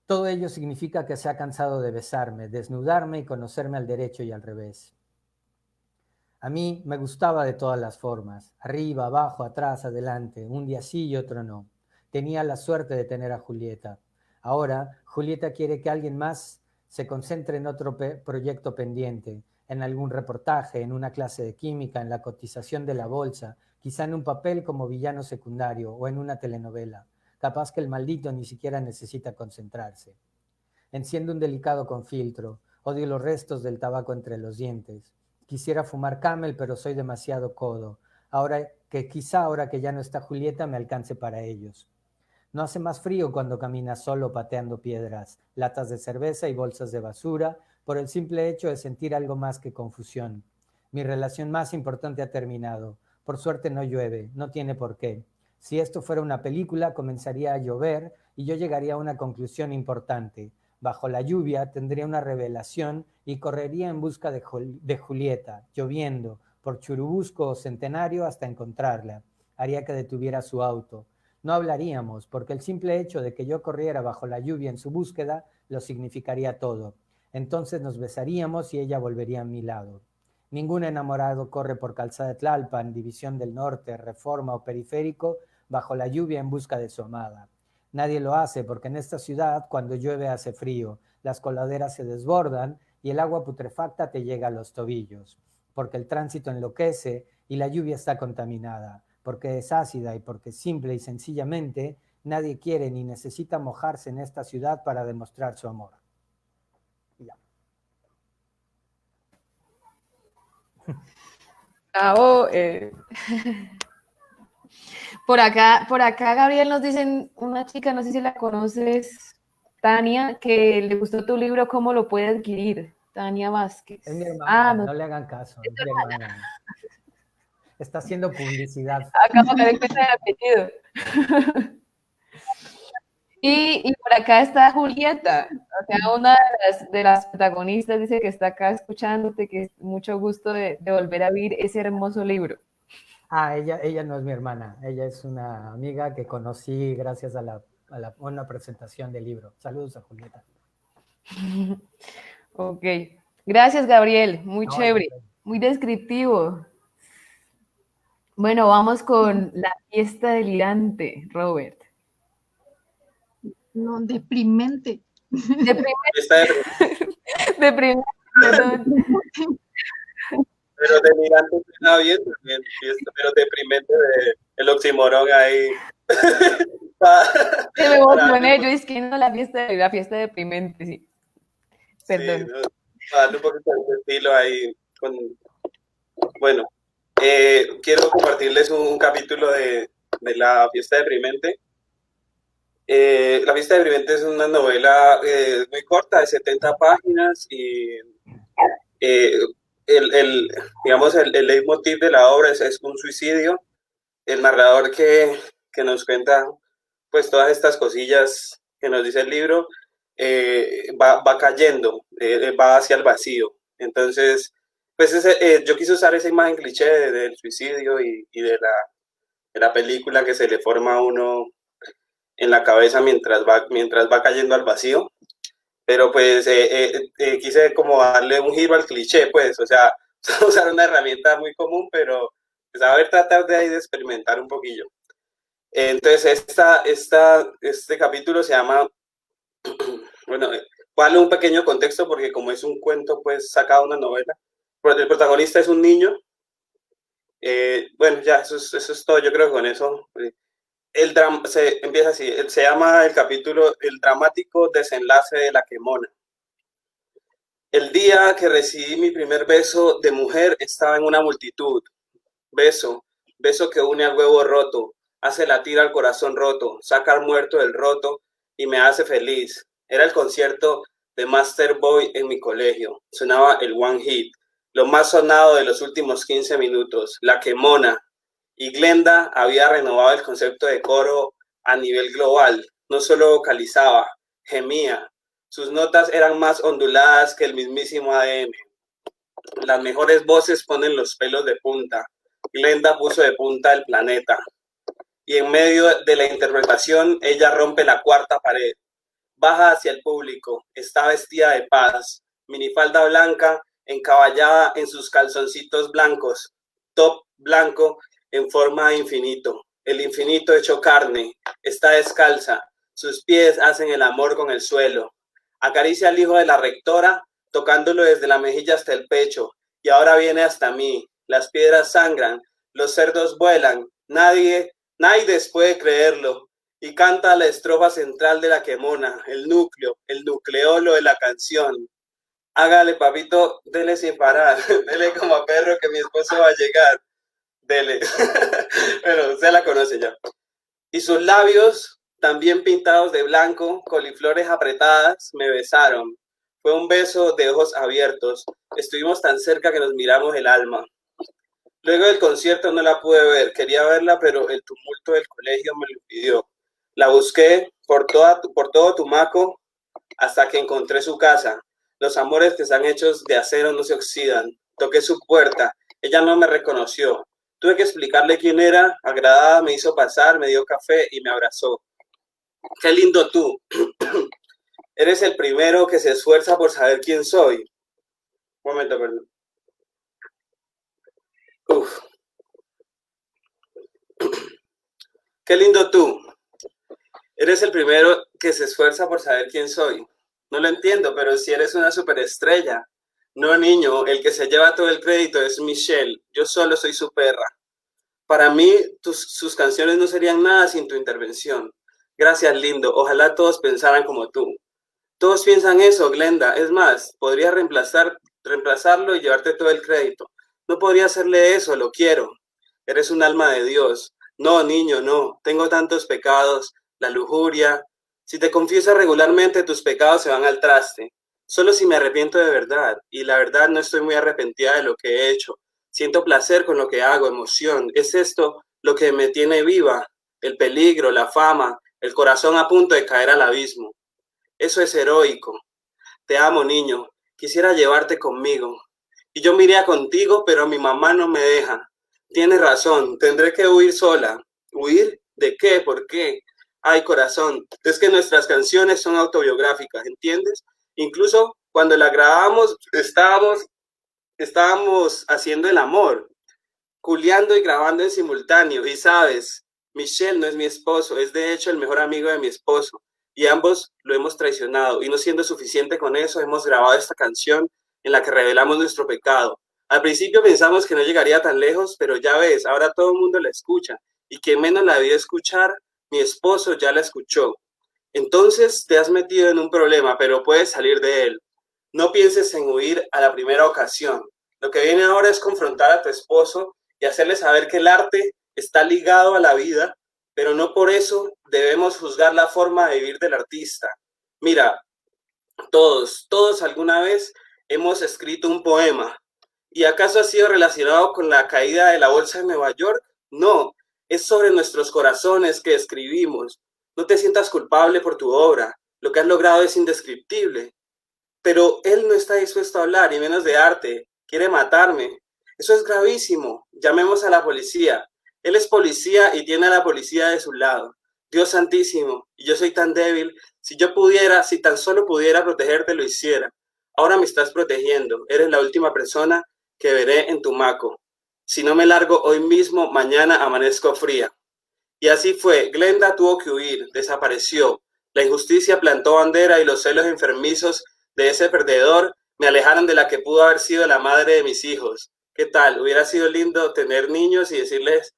Todo ello significa que se ha cansado de besarme, desnudarme y conocerme al derecho y al revés. A mí me gustaba de todas las formas, arriba, abajo, atrás, adelante, un día sí y otro no. Tenía la suerte de tener a Julieta. Ahora, Julieta quiere que alguien más se concentre en otro proyecto pendiente, en algún reportaje, en una clase de química, en la cotización de la bolsa, quizá en un papel como villano secundario o en una telenovela. Capaz que el maldito ni siquiera necesita concentrarse. Enciendo un delicado con filtro. Odio los restos del tabaco entre los dientes. Quisiera fumar Camel, pero soy demasiado codo. Quizá ahora que ya no está Julieta me alcance para ellos. No hace más frío cuando caminas solo pateando piedras, latas de cerveza y bolsas de basura, por el simple hecho de sentir algo más que confusión. Mi relación más importante ha terminado. Por suerte no llueve, no tiene por qué. Si esto fuera una película, comenzaría a llover y yo llegaría a una conclusión importante. Bajo la lluvia tendría una revelación y correría en busca de Julieta, lloviendo, por Churubusco o Centenario hasta encontrarla. Haría que detuviera su auto. No hablaríamos, porque el simple hecho de que yo corriera bajo la lluvia en su búsqueda lo significaría todo. Entonces nos besaríamos y ella volvería a mi lado. Ningún enamorado corre por Calzada de Tlalpan, División del Norte, Reforma o Periférico bajo la lluvia en busca de su amada. Nadie lo hace porque en esta ciudad cuando llueve hace frío, las coladeras se desbordan y el agua putrefacta te llega a los tobillos, porque el tránsito enloquece y la lluvia está contaminada, porque es ácida y porque simple y sencillamente nadie quiere ni necesita mojarse en esta ciudad para demostrar su amor. Ya. Bravo. Por acá, Gabriel, nos dicen una chica, no sé si la conoces, Tania, que le gustó tu libro, ¿cómo lo puede adquirir? Tania Vázquez. Es mi hermana, no le hagan caso, es mi hermana. Está haciendo publicidad. Acabo de dar cuenta del apellido. Y por acá está Julieta, o sea, una de las protagonistas, dice que está acá escuchándote, que es mucho gusto de volver a vivir ese hermoso libro. Ella no es mi hermana, ella es una amiga que conocí gracias a una presentación del libro. Saludos a Julieta. Ok, gracias Gabriel, muy chévere, muy descriptivo. Bueno, vamos con La fiesta delirante, Robert. No, deprimente. Deprimente, perdón. Pero delirante suena bien también, pero deprimente el oxímoron ahí. Me emocioné, yo es que no, la fiesta deprimente, sí. Perdón. Sí, darle un poquito de estilo ahí. Bueno, quiero compartirles un capítulo de La fiesta deprimente. La fiesta deprimente es una novela muy corta, de 70 páginas, y digamos, el leitmotiv de la obra es un suicidio. El narrador que nos cuenta pues todas estas cosillas que nos dice el libro, va cayendo, va hacia el vacío. Entonces, pues yo quise usar esa imagen cliché del suicidio y de la película que se le forma a uno en la cabeza mientras va cayendo al vacío. Pero pues quise como darle un giro al cliché, pues, o sea, usar una herramienta muy común, pero pues, a ver, tratar de ahí de experimentar un poquillo. Entonces, este capítulo se llama, bueno, voy a darle un pequeño contexto porque como es un cuento, pues sacado una novela. El protagonista es un niño. Bueno, ya, eso es todo, yo creo que con eso. Empieza así, se llama el capítulo El dramático desenlace de la quemona. El día que recibí mi primer beso de mujer estaba en una multitud. Beso que une al huevo roto, hace latir al corazón roto, saca al muerto del roto y me hace feliz. Era el concierto de Master Boy en mi colegio. Sonaba el One Hit, lo más sonado de los últimos 15 minutos, La Quemona. Y Glenda había renovado el concepto de coro a nivel global. No solo vocalizaba, gemía. Sus notas eran más onduladas que el mismísimo ADN. Las mejores voces ponen los pelos de punta. Glenda puso de punta el planeta. Y en medio de la interpretación, ella rompe la cuarta pared. Baja hacia el público. Está vestida de paz. Minifalda blanca, encaballada en sus calzoncitos blancos. Top blanco en forma de infinito. El infinito hecho carne. Está descalza. Sus pies hacen el amor con el suelo. Acaricia al hijo de la rectora, tocándolo desde la mejilla hasta el pecho. Y ahora viene hasta mí. Las piedras sangran, los cerdos vuelan, nadie puede creerlo. Y canta la estrofa central de La Quemona, el núcleo, el nucleolo de la canción. Hágale, papito, dele sin parar, dele como a perro que mi esposo va a llegar. Dele. Bueno, usted la conoce ya. Y sus labios, también pintados de blanco, coliflores apretadas, me besaron. Fue un beso de ojos abiertos. Estuvimos tan cerca que nos miramos el alma. Luego del concierto no la pude ver, quería verla, pero el tumulto del colegio me lo impidió. La busqué por todo Tumaco hasta que encontré su casa. Los amores que están hechos de acero no se oxidan. Toqué su puerta Ella no me reconoció. Tuve que explicarle quién era, agradada, me hizo pasar, me dio café y me abrazó. Qué lindo tú. Eres el primero que se esfuerza por saber quién soy. Un momento, perdón. Uf. Qué lindo tú. Eres el primero que se esfuerza por saber quién soy. No lo entiendo, pero si eres una superestrella. No, niño, el que se lleva todo el crédito es Michelle. Yo solo soy su perra. Para mí, sus canciones no serían nada sin tu intervención. Gracias, lindo. Ojalá todos pensaran como tú. Todos piensan eso, Glenda. Es más, podría reemplazarlo y llevarte todo el crédito. No podría hacerle eso, lo quiero. Eres un alma de Dios. No, niño, no. Tengo tantos pecados. La lujuria. Si te confiesas regularmente, tus pecados se van al traste. Solo si me arrepiento de verdad. Y la verdad no estoy muy arrepentida de lo que he hecho. Siento placer con lo que hago, emoción. Es esto lo que me tiene viva. El peligro, la fama, el corazón a punto de caer al abismo. Eso es heroico. Te amo, niño. Quisiera llevarte conmigo. Y yo me iría contigo, pero mi mamá no me deja. Tienes razón, tendré que huir sola. ¿Huir? ¿De qué? ¿Por qué? Ay, corazón, es que nuestras canciones son autobiográficas, ¿entiendes? Incluso cuando la grabamos, estábamos haciendo el amor, culeando y grabando en simultáneo. Y sabes, Michelle no es mi esposo, es de hecho el mejor amigo de mi esposo. Y ambos lo hemos traicionado. Y no siendo suficiente con eso, hemos grabado esta canción en la que revelamos nuestro pecado. Al principio pensamos que no llegaría tan lejos, pero ya ves, ahora todo el mundo la escucha. Y quien menos la debió escuchar, mi esposo ya la escuchó. Entonces te has metido en un problema, pero puedes salir de él. No pienses en huir a la primera ocasión. Lo que viene ahora es confrontar a tu esposo y hacerle saber que el arte está ligado a la vida, pero no por eso debemos juzgar la forma de vivir del artista. Mira, todos alguna vez hemos escrito un poema. ¿Y acaso ha sido relacionado con la caída de la bolsa de Nueva York? No, es sobre nuestros corazones que escribimos. No te sientas culpable por tu obra. Lo que has logrado es indescriptible. Pero él no está dispuesto a hablar, y menos de arte. Quiere matarme. Eso es gravísimo. Llamemos a la policía. Él es policía y tiene a la policía de su lado. Dios santísimo, y yo soy tan débil. Si yo pudiera, si tan solo pudiera protegerte, lo hiciera. Ahora me estás protegiendo. Eres la última persona que veré en Tumaco. Si no me largo hoy mismo, mañana amanezco fría. Y así fue. Glenda tuvo que huir, desapareció. La injusticia plantó bandera y los celos enfermizos de ese perdedor me alejaron de la que pudo haber sido la madre de mis hijos. ¿Qué tal? Hubiera sido lindo tener niños y decirles,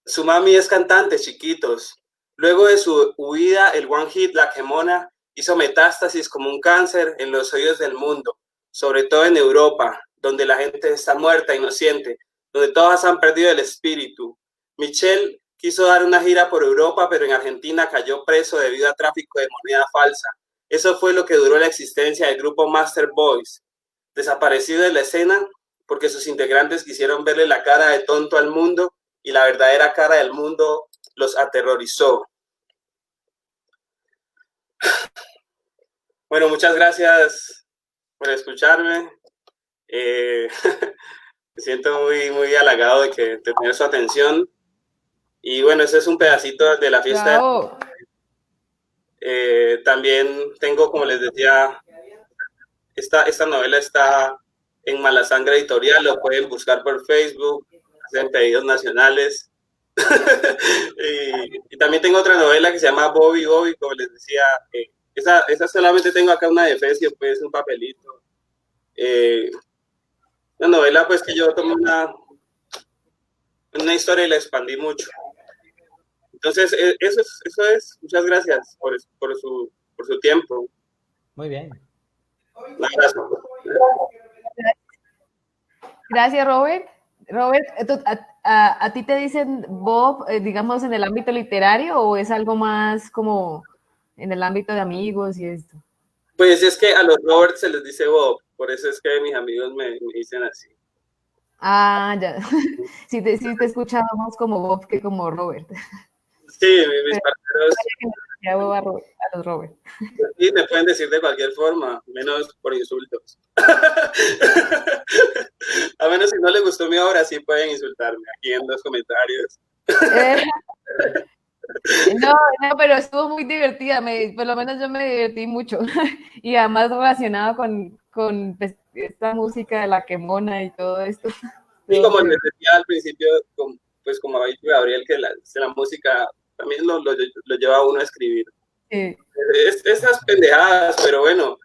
su mami es cantante, chiquitos. Luego de su huida, el One Hit La Quemona hizo metástasis como un cáncer en los oídos del mundo, sobre todo en Europa, donde la gente está muerta, inocente, donde todas han perdido el espíritu. Michelle quiso dar una gira por Europa, pero en Argentina cayó preso debido a tráfico de moneda falsa. Eso fue lo que duró la existencia del grupo Master Boys, desaparecido de la escena porque sus integrantes quisieron verle la cara de tonto al mundo y la verdadera cara del mundo los aterrorizó. Bueno, muchas gracias por escucharme. Me siento muy halagado de tener su atención. Y bueno, ese es un pedacito de la fiesta. Bravo. También tengo, como les decía, esta novela está en Mala Sangre Editorial, lo pueden buscar por Facebook, hacen pedidos nacionales. y también tengo otra novela que se llama Bobby, como les decía. Esa solamente tengo acá una de Fecio, pues un papelito. Una novela pues que yo tomé una historia y la expandí mucho. Entonces, eso es. Muchas gracias por su tiempo. Muy bien. Un abrazo. Gracias, Robert. Robert, ¿a ti te dicen Bob, digamos, en el ámbito literario o es algo más como en el ámbito de amigos y esto? Pues es que a los Robert se les dice Bob, por eso es que mis amigos me dicen así. Ah, ya. Sí te he escuchado más como Bob que como Robert. Sí, mis parceros. demasiado a los Robert. Sí, me pueden decir de cualquier forma, menos por insultos. A menos si no les gustó mi obra, sí pueden insultarme aquí en los comentarios. No, pero estuvo muy divertida, por lo menos yo me divertí mucho. Y además relacionado con pues, esta música de la quemona y todo esto. Y como les decía al principio, pues como ha dicho Gabriel, que la música también lo lleva a uno a escribir. Sí. Esas pendejadas, pero bueno,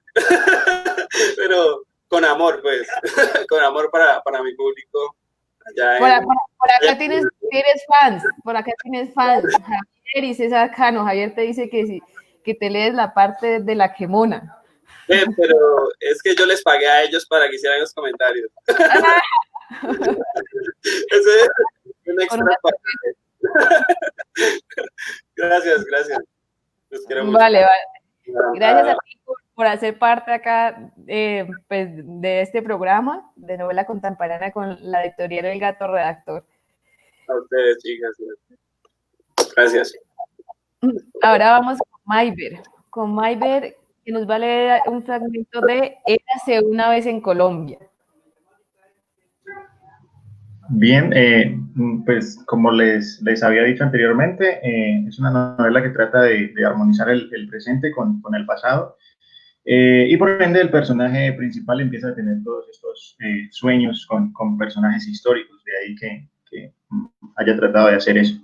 pero con amor, pues, con amor para mi público. Por acá tienes fans, Javier y César Cano. Javier te dice que te lees la parte de la quemona. Pero es que yo les pagué a ellos para que hicieran los comentarios. Ese es un extra parte. Gracias. Los quiero mucho. Vale. Gracias a ti por hacer parte acá pues, de este programa de novela contemporánea con la editorial El Gato Redactor. A ustedes, chicas. Gracias. Ahora vamos con Mayber, que nos va a leer un fragmento de Érase una vez en Colombia. Bien, pues como les había dicho anteriormente, es una novela que trata de armonizar el presente con el pasado, y por ende el personaje principal empieza a tener todos estos sueños con personajes históricos, de ahí que haya tratado de hacer eso.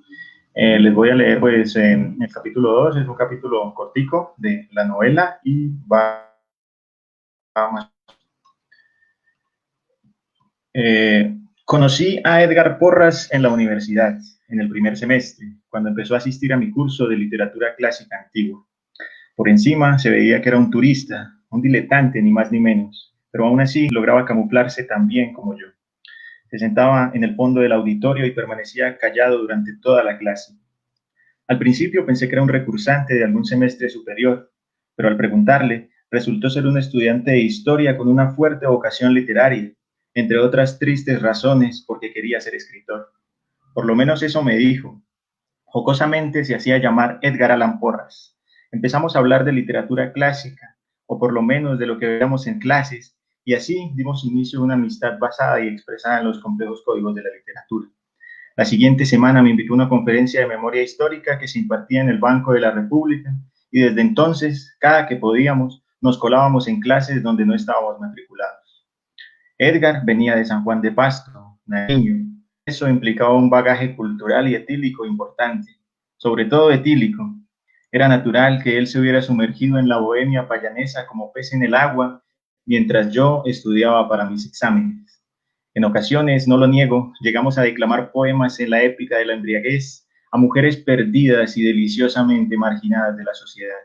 Les voy a leer pues el capítulo 2, es un capítulo cortico de la novela y va más. Conocí a Edgar Porras en la universidad, en el primer semestre, cuando empezó a asistir a mi curso de literatura clásica antigua. Por encima se veía que era un turista, un diletante ni más ni menos, pero aún así lograba camuflarse tan bien como yo. Se sentaba en el fondo del auditorio y permanecía callado durante toda la clase. Al principio pensé que era un recursante de algún semestre superior, pero al preguntarle, resultó ser un estudiante de historia con una fuerte vocación literaria, entre otras tristes razones porque quería ser escritor. Por lo menos eso me dijo. Jocosamente se hacía llamar Edgar Allan Porras. Empezamos a hablar de literatura clásica, o por lo menos de lo que veíamos en clases, y así dimos inicio a una amistad basada y expresada en los complejos códigos de la literatura. La siguiente semana me invitó a una conferencia de memoria histórica que se impartía en el Banco de la República, y desde entonces, cada que podíamos, nos colábamos en clases donde no estábamos matriculados. Edgar venía de San Juan de Pasto, nariño. Eso implicaba un bagaje cultural y etílico importante, sobre todo etílico. Era natural que él se hubiera sumergido en la bohemia payanesa como pez en el agua, mientras yo estudiaba para mis exámenes. En ocasiones, no lo niego, llegamos a declamar poemas en la épica de la embriaguez a mujeres perdidas y deliciosamente marginadas de la sociedad.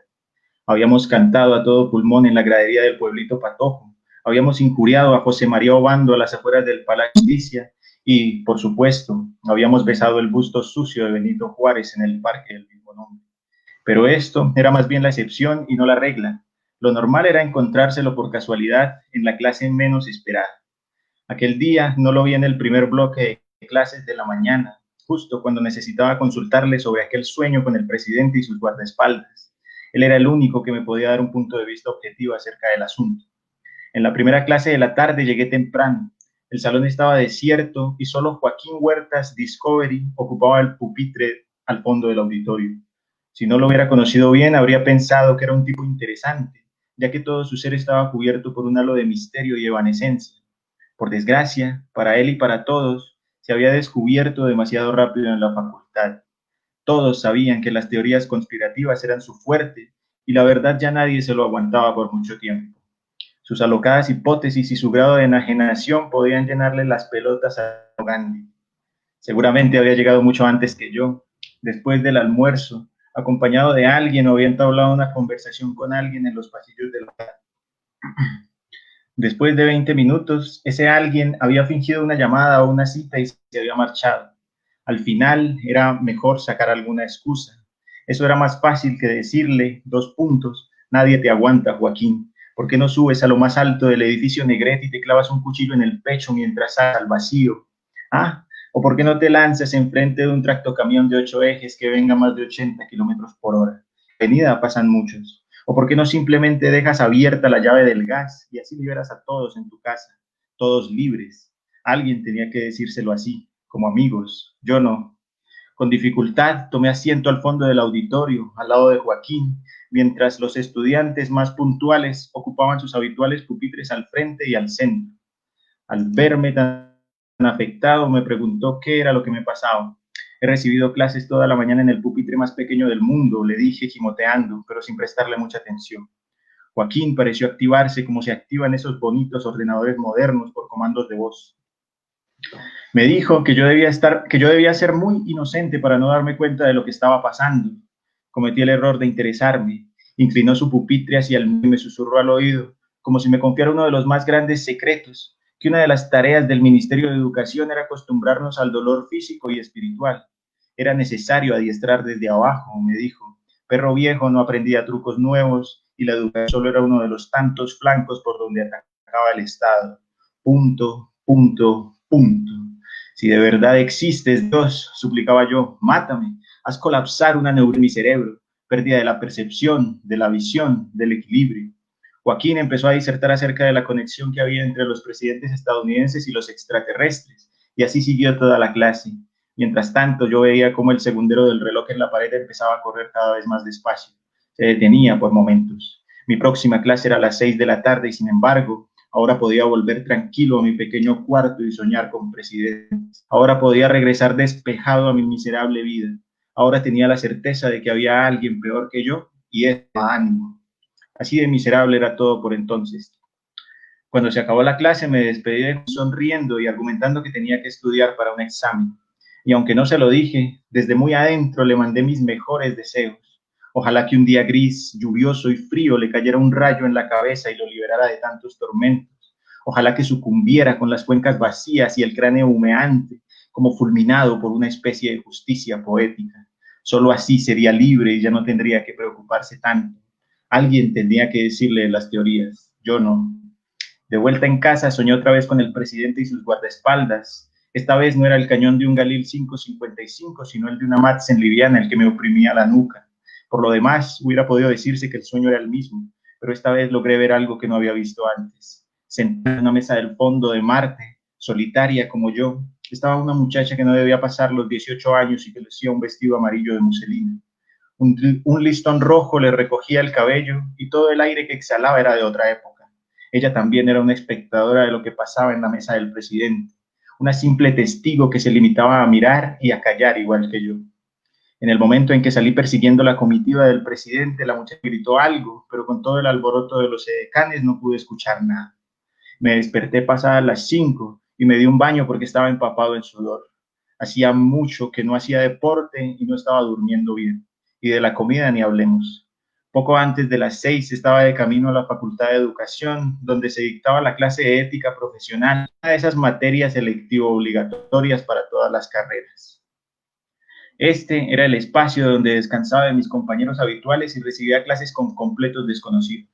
Habíamos cantado a todo pulmón en la gradería del pueblito Patojo. Habíamos injuriado a José María Obando a las afueras del Palacio de Justicia y, por supuesto, habíamos besado el busto sucio de Benito Juárez en el parque del mismo nombre. Pero esto era más bien la excepción y no la regla. Lo normal era encontrárselo por casualidad en la clase menos esperada. Aquel día no lo vi en el primer bloque de clases de la mañana, justo cuando necesitaba consultarle sobre aquel sueño con el presidente y sus guardaespaldas. Él era el único que me podía dar un punto de vista objetivo acerca del asunto. En la primera clase de la tarde llegué temprano. El salón estaba desierto y solo Joaquín Huertas Discovery ocupaba el pupitre al fondo del auditorio. Si no lo hubiera conocido bien, habría pensado que era un tipo interesante, ya que todo su ser estaba cubierto por un halo de misterio y evanescencia. Por desgracia, para él y para todos, se había descubierto demasiado rápido en la facultad. Todos sabían que las teorías conspirativas eran su fuerte y la verdad ya nadie se lo aguantaba por mucho tiempo. Sus alocadas hipótesis y su grado de enajenación podían llenarle las pelotas a Gandhi. Seguramente había llegado mucho antes que yo, después del almuerzo, acompañado de alguien o había entablado una conversación con alguien en los pasillos del hogar. Después de 20 minutos, ese alguien había fingido una llamada o una cita y se había marchado. Al final era mejor sacar alguna excusa. Eso era más fácil que decirle, nadie te aguanta, Joaquín. ¿Por qué no subes a lo más alto del edificio Negrete y te clavas un cuchillo en el pecho mientras sales al vacío? ¿Ah? ¿O por qué no te lanzas enfrente de un tractocamión de 8 ejes que venga a más de 80 kilómetros por hora? avenida pasan muchos. ¿O por qué no simplemente dejas abierta la llave del gas y así liberas a todos en tu casa, todos libres? Alguien tenía que decírselo así, como amigos. Yo no. Con dificultad tomé asiento al fondo del auditorio, al lado de Joaquín, mientras los estudiantes más puntuales ocupaban sus habituales pupitres al frente y al centro. Al verme tan afectado, me preguntó qué era lo que me pasaba. He recibido clases toda la mañana en el pupitre más pequeño del mundo, le dije gimoteando, pero sin prestarle mucha atención. Joaquín pareció activarse como se activan esos bonitos ordenadores modernos por comandos de voz. Me dijo que yo debía ser muy inocente para no darme cuenta de lo que estaba pasando. Cometí el error de interesarme. Inclinó su pupitre hacia el mío y me susurró al oído, como si me confiara uno de los más grandes secretos, que una de las tareas del Ministerio de Educación era acostumbrarnos al dolor físico y espiritual. Era necesario adiestrar desde abajo, me dijo. Perro viejo no aprendía trucos nuevos y la educación solo era uno de los tantos flancos por donde atacaba el Estado. Punto, punto, punto. Si de verdad existes, Dios, suplicaba yo, mátame, haz colapsar una neurona en mi cerebro, pérdida de la percepción, de la visión, del equilibrio. Joaquín empezó a disertar acerca de la conexión que había entre los presidentes estadounidenses y los extraterrestres, y así siguió toda la clase. Mientras tanto, yo veía cómo el segundero del reloj en la pared empezaba a correr cada vez más despacio. Se detenía por momentos. Mi próxima clase era a las 6 de la tarde y, sin embargo, ahora podía volver tranquilo a mi pequeño cuarto y soñar con presidentes. Ahora podía regresar despejado a mi miserable vida. Ahora tenía la certeza de que había alguien peor que yo y eso daba ánimo. Así de miserable era todo por entonces. Cuando se acabó la clase me despedí sonriendo y argumentando que tenía que estudiar para un examen. Y aunque no se lo dije, desde muy adentro le mandé mis mejores deseos. Ojalá que un día gris, lluvioso y frío le cayera un rayo en la cabeza y lo liberara de tantos tormentos. Ojalá que sucumbiera con las cuencas vacías y el cráneo humeante, como fulminado por una especie de justicia poética. Solo así sería libre y ya no tendría que preocuparse tanto. Alguien tendría que decirle las teorías, yo no. De vuelta en casa soñé otra vez con el presidente y sus guardaespaldas. Esta vez no era el cañón de un Galil 5.55, sino el de una Madsen liviana el que me oprimía la nuca. Por lo demás, hubiera podido decirse que el sueño era el mismo, pero esta vez logré ver algo que no había visto antes. Sentada en una mesa del fondo de Marte, solitaria como yo, estaba una muchacha que no debía pasar los 18 años y que lucía un vestido amarillo de muselina. Un listón rojo le recogía el cabello y todo el aire que exhalaba era de otra época. Ella también era una espectadora de lo que pasaba en la mesa del presidente, una simple testigo que se limitaba a mirar y a callar igual que yo. En el momento en que salí persiguiendo la comitiva del presidente, la muchacha gritó algo, pero con todo el alboroto de los edecanes no pude escuchar nada. Me desperté pasadas las 5 y me di un baño porque estaba empapado en sudor. Hacía mucho que no hacía deporte y no estaba durmiendo bien. Y de la comida ni hablemos. Poco antes de las 6 estaba de camino a la Facultad de Educación, donde se dictaba la clase de ética profesional, una de esas materias selectivo obligatorias para todas las carreras. Este era el espacio donde descansaba de mis compañeros habituales y recibía clases con completos desconocidos.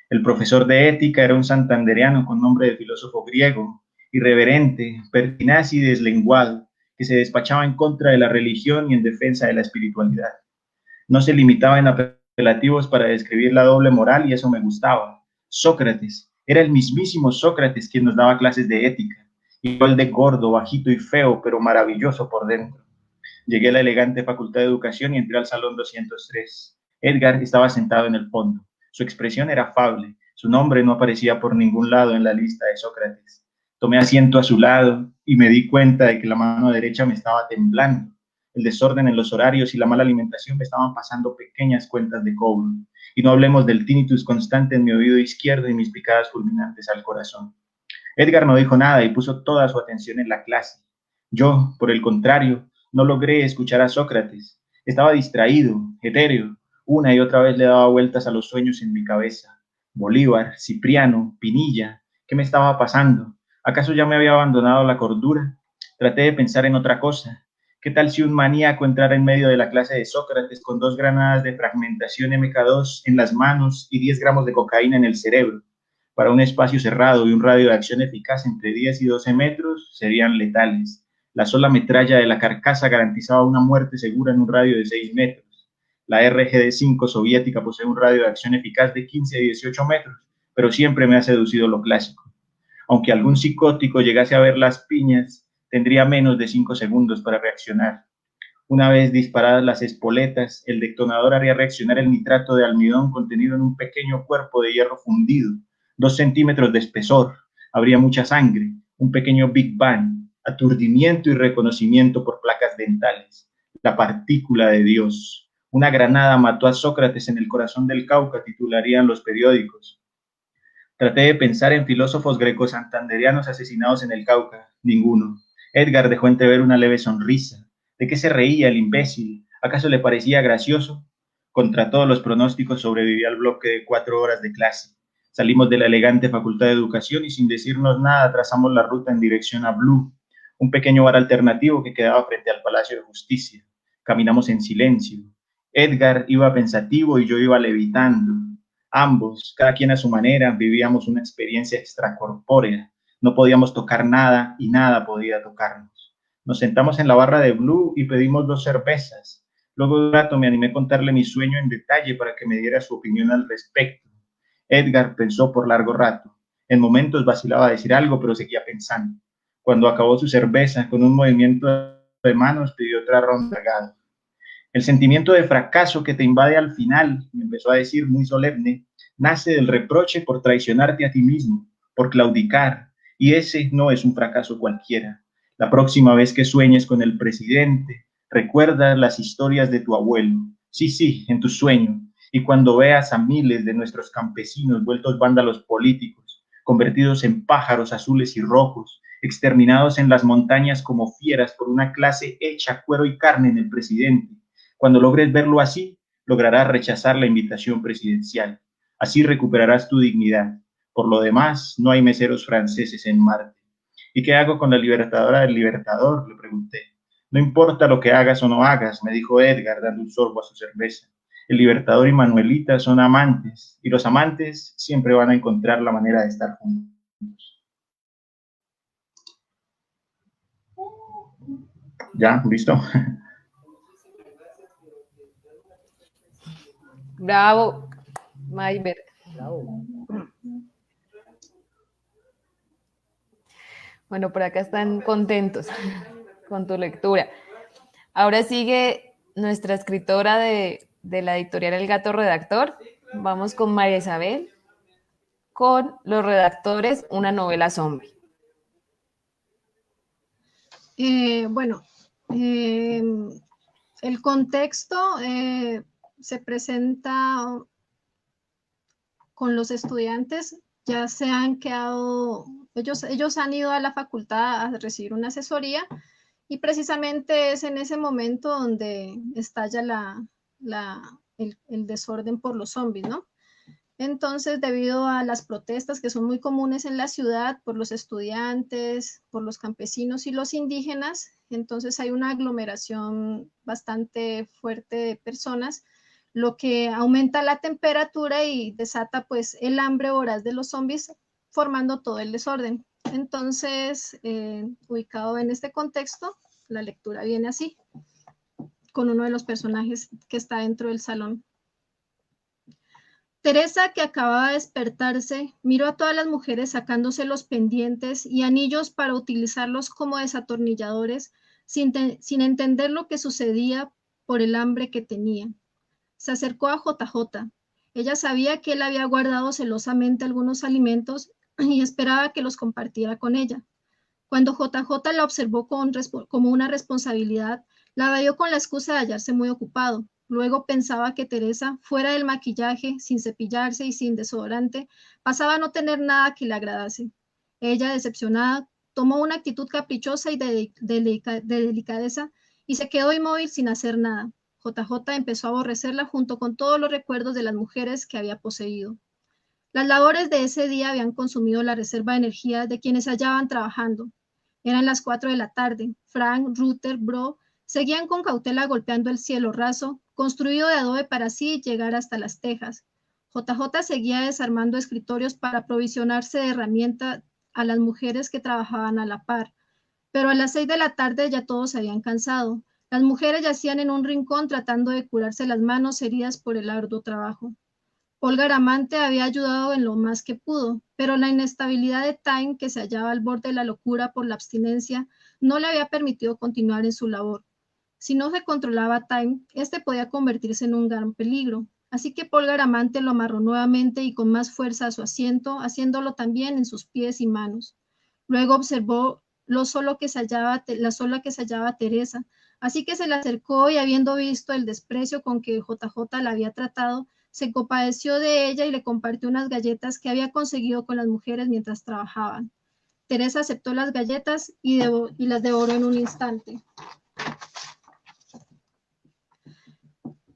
El profesor de ética era un santandereano con nombre de filósofo griego, irreverente, pertinaz y deslenguado, que se despachaba en contra de la religión y en defensa de la espiritualidad. No se limitaba en apelativos para describir la doble moral y eso me gustaba. Sócrates, era el mismísimo Sócrates quien nos daba clases de ética, igual de gordo, bajito y feo, pero maravilloso por dentro. Llegué a la elegante Facultad de Educación y entré al salón 203. Edgar estaba sentado en el fondo. Su expresión era afable. Su nombre no aparecía por ningún lado en la lista de Sócrates. Tomé asiento a su lado y me di cuenta de que la mano derecha me estaba temblando. El desorden en los horarios y la mala alimentación me estaban pasando pequeñas cuentas de cobro. Y no hablemos del tinnitus constante en mi oído izquierdo y mis picadas fulminantes al corazón. Edgar no dijo nada y puso toda su atención en la clase. Yo, por el contrario, no logré escuchar a Sócrates. Estaba distraído, etéreo. Una y otra vez le daba vueltas a los sueños en mi cabeza. Bolívar, Cipriano, Pinilla, ¿qué me estaba pasando? ¿Acaso ya me había abandonado la cordura? Traté de pensar en otra cosa. ¿Qué tal si un maníaco entrara en medio de la clase de Sócrates con 2 granadas de fragmentación MK2 en las manos y 10 gramos de cocaína en el cerebro? Para un espacio cerrado y un radio de acción eficaz entre 10 y 12 metros serían letales. La sola metralla de la carcasa garantizaba una muerte segura en un radio de 6 metros. La RGD-5 soviética posee un radio de acción eficaz de 15 a 18 metros, pero siempre me ha seducido lo clásico. Aunque algún psicótico llegase a ver las piñas, tendría menos de 5 segundos para reaccionar. Una vez disparadas las espoletas, el detonador haría reaccionar el nitrato de almidón contenido en un pequeño cuerpo de hierro fundido, 2 centímetros de espesor. Habría mucha sangre, un pequeño Big Bang, aturdimiento y reconocimiento por placas dentales. La partícula de Dios. Una granada mató a Sócrates en el corazón del Cauca, titularían los periódicos. Traté de pensar en filósofos greco-santanderianos asesinados en el Cauca. Ninguno. Edgar dejó entrever una leve sonrisa. ¿De qué se reía el imbécil? ¿Acaso le parecía gracioso? Contra todos los pronósticos sobreviví al bloque de 4 horas de clase. Salimos de la elegante Facultad de Educación y sin decirnos nada trazamos la ruta en dirección a Blue, un pequeño bar alternativo que quedaba frente al Palacio de Justicia. Caminamos en silencio. Edgar iba pensativo y yo iba levitando. Ambos, cada quien a su manera, vivíamos una experiencia extracorpórea. No podíamos tocar nada y nada podía tocarnos. Nos sentamos en la barra de Blue y pedimos 2 cervezas. Luego de un rato me animé a contarle mi sueño en detalle para que me diera su opinión al respecto. Edgar pensó por largo rato. En momentos vacilaba a decir algo, pero seguía pensando. Cuando acabó su cerveza, con un movimiento de manos, pidió otra ronda. El sentimiento de fracaso que te invade al final, me empezó a decir muy solemne, nace del reproche por traicionarte a ti mismo, por claudicar, y ese no es un fracaso cualquiera. La próxima vez que sueñes con el presidente, recuerda las historias de tu abuelo. Sí, en tu sueño. Y cuando veas a miles de nuestros campesinos vueltos vándalos políticos, convertidos en pájaros azules y rojos, exterminados en las montañas como fieras por una clase hecha cuero y carne en el presidente, cuando logres verlo así, lograrás rechazar la invitación presidencial. Así recuperarás tu dignidad. Por lo demás, no hay meseros franceses en Marte. ¿Y qué hago con la libertadora del Libertador?, le pregunté. No importa lo que hagas o no hagas, me dijo Edgar, dando un sorbo a su cerveza. El Libertador y Manuelita son amantes, y los amantes siempre van a encontrar la manera de estar juntos. ¿Ya? ¿Listo? Bravo, Mayber. Bravo. Bueno, por acá están contentos con tu lectura. Ahora sigue nuestra escritora de la editorial El Gato Redactor. Vamos con María Isabel, con Los Redactores, una novela zombie. Bueno, el contexto se presenta con los estudiantes, ya se han quedado, ellos han ido a la facultad a recibir una asesoría y precisamente es en ese momento donde estalla el desorden por los zombies, ¿no? Entonces, debido a las protestas que son muy comunes en la ciudad por los estudiantes, por los campesinos y los indígenas, entonces hay una aglomeración bastante fuerte de personas, lo que aumenta la temperatura y desata pues el hambre voraz de los zombies, formando todo el desorden. Entonces, ubicado en este contexto, la lectura viene así, con uno de los personajes que está dentro del salón. Teresa, que acababa de despertarse, miró a todas las mujeres sacándose los pendientes y anillos para utilizarlos como desatornilladores sin entender lo que sucedía por el hambre que tenía. Se acercó a JJ. Ella sabía que él había guardado celosamente algunos alimentos y esperaba que los compartiera con ella. Cuando JJ la observó como una responsabilidad, la valió con la excusa de hallarse muy ocupado. Luego pensaba que Teresa, fuera del maquillaje, sin cepillarse y sin desodorante, pasaba a no tener nada que le agradase. Ella, decepcionada, tomó una actitud caprichosa y de delicadeza y se quedó inmóvil sin hacer nada. JJ empezó a aborrecerla junto con todos los recuerdos de las mujeres que había poseído. Las labores de ese día habían consumido la reserva de energía de quienes se hallaban trabajando. Eran las 4 de la tarde. Frank, Ruther, Bro seguían con cautela golpeando el cielo raso, construido de adobe para así llegar hasta las tejas. JJ seguía desarmando escritorios para aprovisionarse de herramientas a las mujeres que trabajaban a la par. Pero a las 6 de la tarde ya todos se habían cansado. Las mujeres yacían en un rincón tratando de curarse las manos heridas por el arduo trabajo. Paul Garamante había ayudado en lo más que pudo, pero la inestabilidad de Time, que se hallaba al borde de la locura por la abstinencia, no le había permitido continuar en su labor. Si no se controlaba a Time, este podía convertirse en un gran peligro. Así que Paul Garamante lo amarró nuevamente y con más fuerza a su asiento, haciéndolo también en sus pies y manos. Luego observó la sola que se hallaba Teresa, así que se le acercó y habiendo visto el desprecio con que JJ la había tratado, se compadeció de ella y le compartió unas galletas que había conseguido con las mujeres mientras trabajaban. Teresa aceptó las galletas y las devoró en un instante.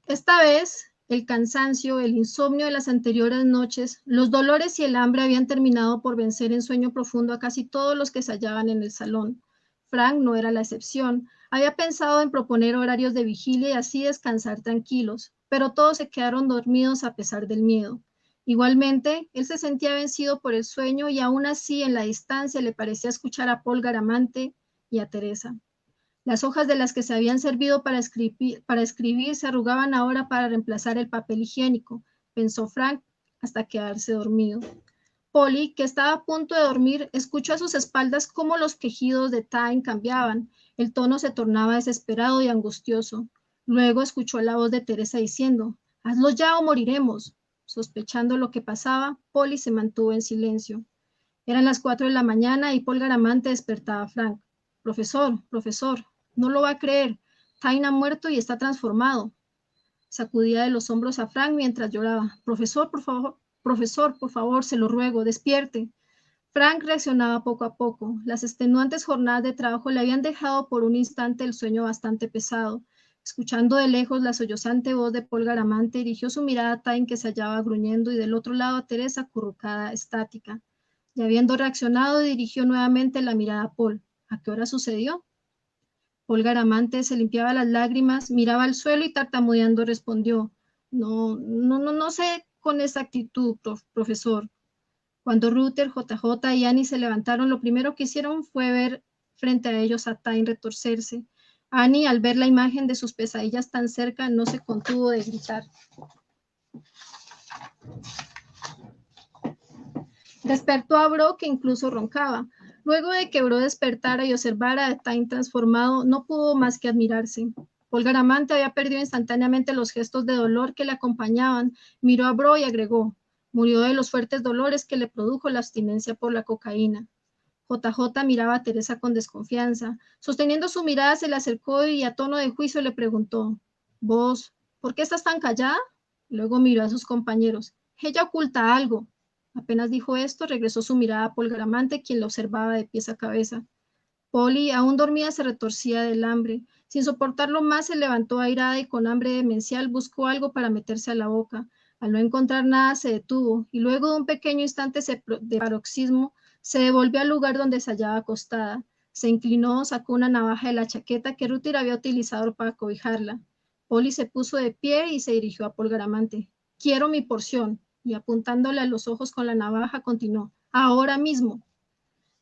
Esta vez, el cansancio, el insomnio de las anteriores noches, los dolores y el hambre habían terminado por vencer en sueño profundo a casi todos los que se hallaban en el salón. Frank no era la excepción. Había pensado en proponer horarios de vigilia y así descansar tranquilos, pero todos se quedaron dormidos a pesar del miedo. Igualmente, él se sentía vencido por el sueño y aún así en la distancia le parecía escuchar a Paul Garamante y a Teresa. Las hojas de las que se habían servido para escribir se arrugaban ahora para reemplazar el papel higiénico, pensó Frank hasta quedarse dormido. Polly, que estaba a punto de dormir, escuchó a sus espaldas cómo los quejidos de Time cambiaban. El tono se tornaba desesperado y angustioso. Luego escuchó la voz de Teresa diciendo, «Hazlo ya o moriremos». Sospechando lo que pasaba, Polly se mantuvo en silencio. Eran las 4 de la mañana y Paul Garamante despertaba a Frank. «Profesor, profesor, no lo va a creer. Time ha muerto y está transformado». Sacudía de los hombros a Frank mientras lloraba. «Profesor, por favor, se lo ruego, despierte». Frank reaccionaba poco a poco. Las extenuantes jornadas de trabajo le habían dejado por un instante el sueño bastante pesado. Escuchando de lejos la sollozante voz de Paul Garamante, dirigió su mirada a Time, que se hallaba gruñendo, y del otro lado a Teresa, acurrucada, estática. Y habiendo reaccionado, dirigió nuevamente la mirada a Paul. ¿A qué hora sucedió? Paul Garamante se limpiaba las lágrimas, miraba al suelo y tartamudeando respondió, no sé con exactitud, profesor. Cuando Ruther, JJ y Annie se levantaron, lo primero que hicieron fue ver frente a ellos a Time retorcerse. Annie, al ver la imagen de sus pesadillas tan cerca, no se contuvo de gritar. Despertó a Bro, que incluso roncaba. Luego de que Bro despertara y observara a Time transformado, no pudo más que admirarse. Paul Garamante había perdido instantáneamente los gestos de dolor que le acompañaban, miró a Bro y agregó, murió de los fuertes dolores que le produjo la abstinencia por la cocaína. JJ miraba a Teresa con desconfianza. Sosteniendo su mirada, se le acercó y a tono de juicio le preguntó, «¿Vos, por qué estás tan callada?» Luego miró a sus compañeros. «Ella oculta algo». Apenas dijo esto, regresó su mirada a Paul Garamante, quien lo observaba de pies a cabeza. Polly, aún dormida, se retorcía del hambre. Sin soportarlo más, se levantó airada y con hambre demencial buscó algo para meterse a la boca. Al no encontrar nada, se detuvo y luego de un pequeño instante de paroxismo, se devolvió al lugar donde se hallaba acostada. Se inclinó, sacó una navaja de la chaqueta que Ruther había utilizado para cobijarla. Polly se puso de pie y se dirigió a Paul Garamante. «Quiero mi porción», y apuntándole a los ojos con la navaja, continuó. «Ahora mismo».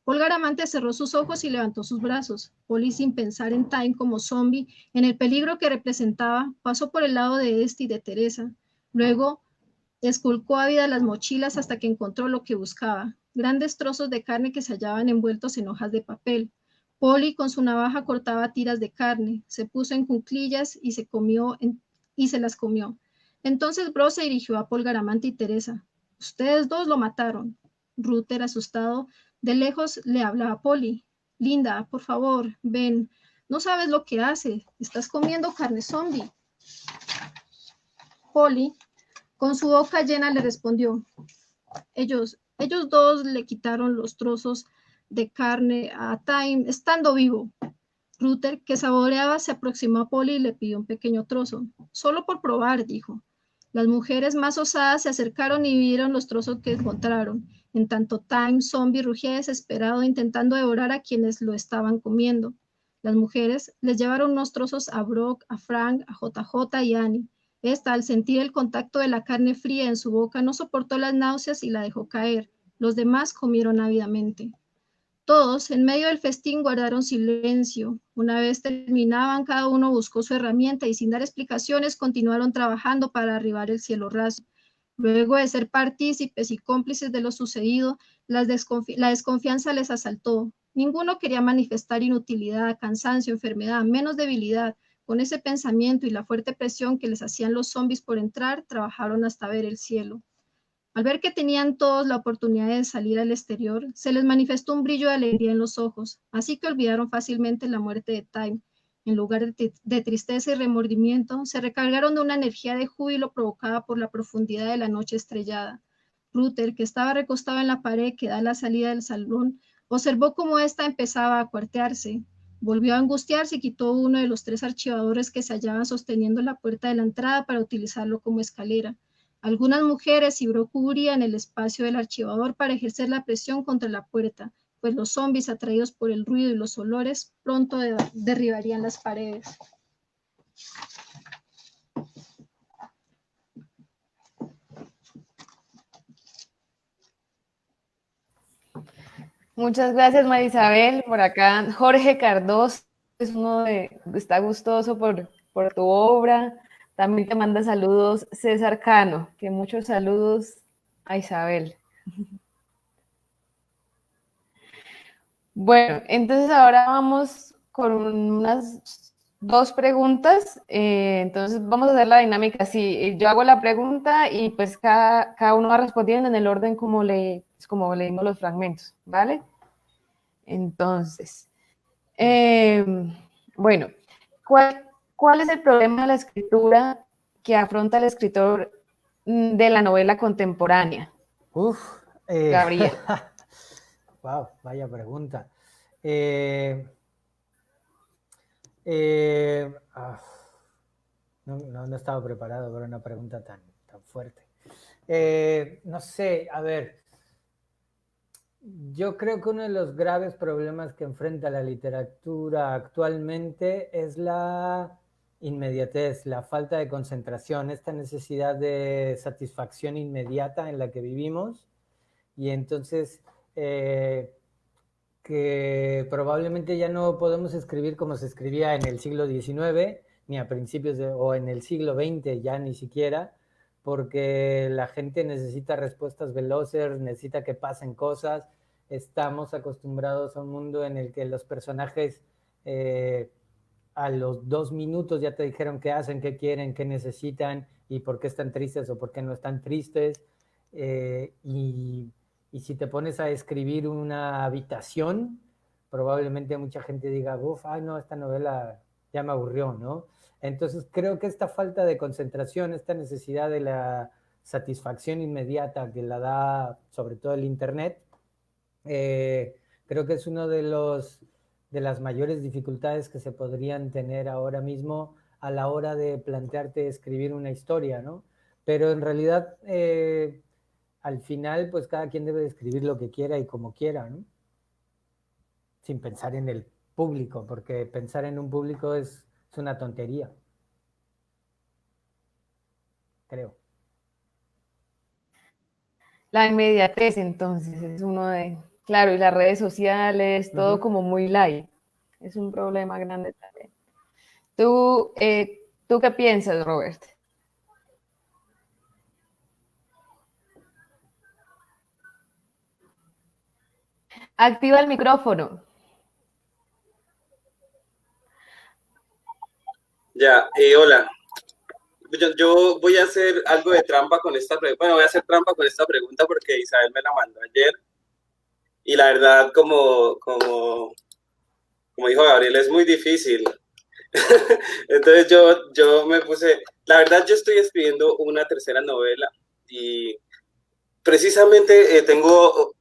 Paul Garamante cerró sus ojos y levantó sus brazos. Polly, sin pensar en Time como zombie, en el peligro que representaba, pasó por el lado de este y de Teresa. Luego esculcó ávida las mochilas hasta que encontró lo que buscaba, grandes trozos de carne que se hallaban envueltos en hojas de papel. Polly con su navaja cortaba tiras de carne, se puso en cuclillas y se las comió. Entonces Bro se dirigió a Paul Garamante y Teresa. «Ustedes dos lo mataron». Ruther, asustado, de lejos le hablaba a Polly. «Linda, por favor, ven. No sabes lo que hace. Estás comiendo carne zombie». Polly, con su boca llena, le respondió. Ellos dos le quitaron los trozos de carne a Time estando vivo». Ruther, que saboreaba, se aproximó a Polly y le pidió un pequeño trozo. «Solo por probar», dijo. Las mujeres más osadas se acercaron y vieron los trozos que encontraron. En tanto Time, zombie, rugía desesperado intentando devorar a quienes lo estaban comiendo. Las mujeres les llevaron unos trozos a Brock, a Frank, a JJ y a Annie. Esta, al sentir el contacto de la carne fría en su boca, no soportó las náuseas y la dejó caer. Los demás comieron ávidamente. Todos, en medio del festín, guardaron silencio. Una vez terminaban, cada uno buscó su herramienta y sin dar explicaciones continuaron trabajando para arribar el cielo raso. Luego de ser partícipes y cómplices de lo sucedido, la desconfianza les asaltó. Ninguno quería manifestar inutilidad, cansancio, enfermedad, menos debilidad. Con ese pensamiento y la fuerte presión que les hacían los zombies por entrar, trabajaron hasta ver el cielo. Al ver que tenían todos la oportunidad de salir al exterior, se les manifestó un brillo de alegría en los ojos, así que olvidaron fácilmente la muerte de Time. En lugar de tristeza y remordimiento, se recargaron de una energía de júbilo provocada por la profundidad de la noche estrellada. Ruther, que estaba recostado en la pared que da a la salida del salón, observó cómo ésta empezaba a cuartearse. Volvió a angustiarse y quitó uno de los 3 archivadores que se hallaban sosteniendo la puerta de la entrada para utilizarlo como escalera. Algunas mujeres y Bro cubrían el espacio del archivador para ejercer la presión contra la puerta, pues los zombies, atraídos por el ruido y los olores, pronto derribarían las paredes. Muchas gracias, María Isabel. Por acá, Jorge Cardoso está gustoso por tu obra. También te manda saludos César Cano, que muchos saludos a Isabel. Bueno, entonces ahora vamos con unas 2 preguntas. Entonces vamos a hacer la dinámica así. Yo hago la pregunta y pues cada uno va respondiendo en el orden como leímos los fragmentos, ¿vale? Entonces, bueno, ¿cuál es el problema de la escritura que afronta el escritor de la novela contemporánea? Gabriel. Wow, vaya pregunta. No estaba preparado para una pregunta tan fuerte. No sé, a ver. Yo creo que uno de los graves problemas que enfrenta la literatura actualmente es la inmediatez, la falta de concentración, esta necesidad de satisfacción inmediata en la que vivimos, y entonces que probablemente ya no podemos escribir como se escribía en el siglo XIX, ni a principios o en el siglo XX ya ni siquiera, porque la gente necesita respuestas veloces, necesita que pasen cosas. Estamos acostumbrados a un mundo en el que los personajes a los 2 minutos ya te dijeron qué hacen, qué quieren, qué necesitan y por qué están tristes o por qué no están tristes. Y si te pones a escribir una habitación, probablemente mucha gente diga, ay no, esta novela ya me aburrió, ¿no? Entonces creo que esta falta de concentración, esta necesidad de la satisfacción inmediata que la da sobre todo el internet, creo que es uno de las mayores dificultades que se podrían tener ahora mismo a la hora de plantearte escribir una historia, ¿no? Pero en realidad, al final, pues cada quien debe escribir lo que quiera y como quiera, ¿no? Sin pensar en el público, porque pensar en un público es una tontería. Creo. La inmediatez, entonces, es uno de... Claro, y las redes sociales, todo como muy light. Es un problema grande también. ¿Tú qué piensas, Robert? Activa el micrófono. Ya, hola. Yo voy a hacer algo de trampa con esta pregunta. Bueno, voy a hacer trampa con esta pregunta porque Isabel me la mandó ayer. Y la verdad, como dijo Gabriel, es muy difícil. Entonces yo me puse... La verdad, yo estoy escribiendo una tercera novela y precisamente tengo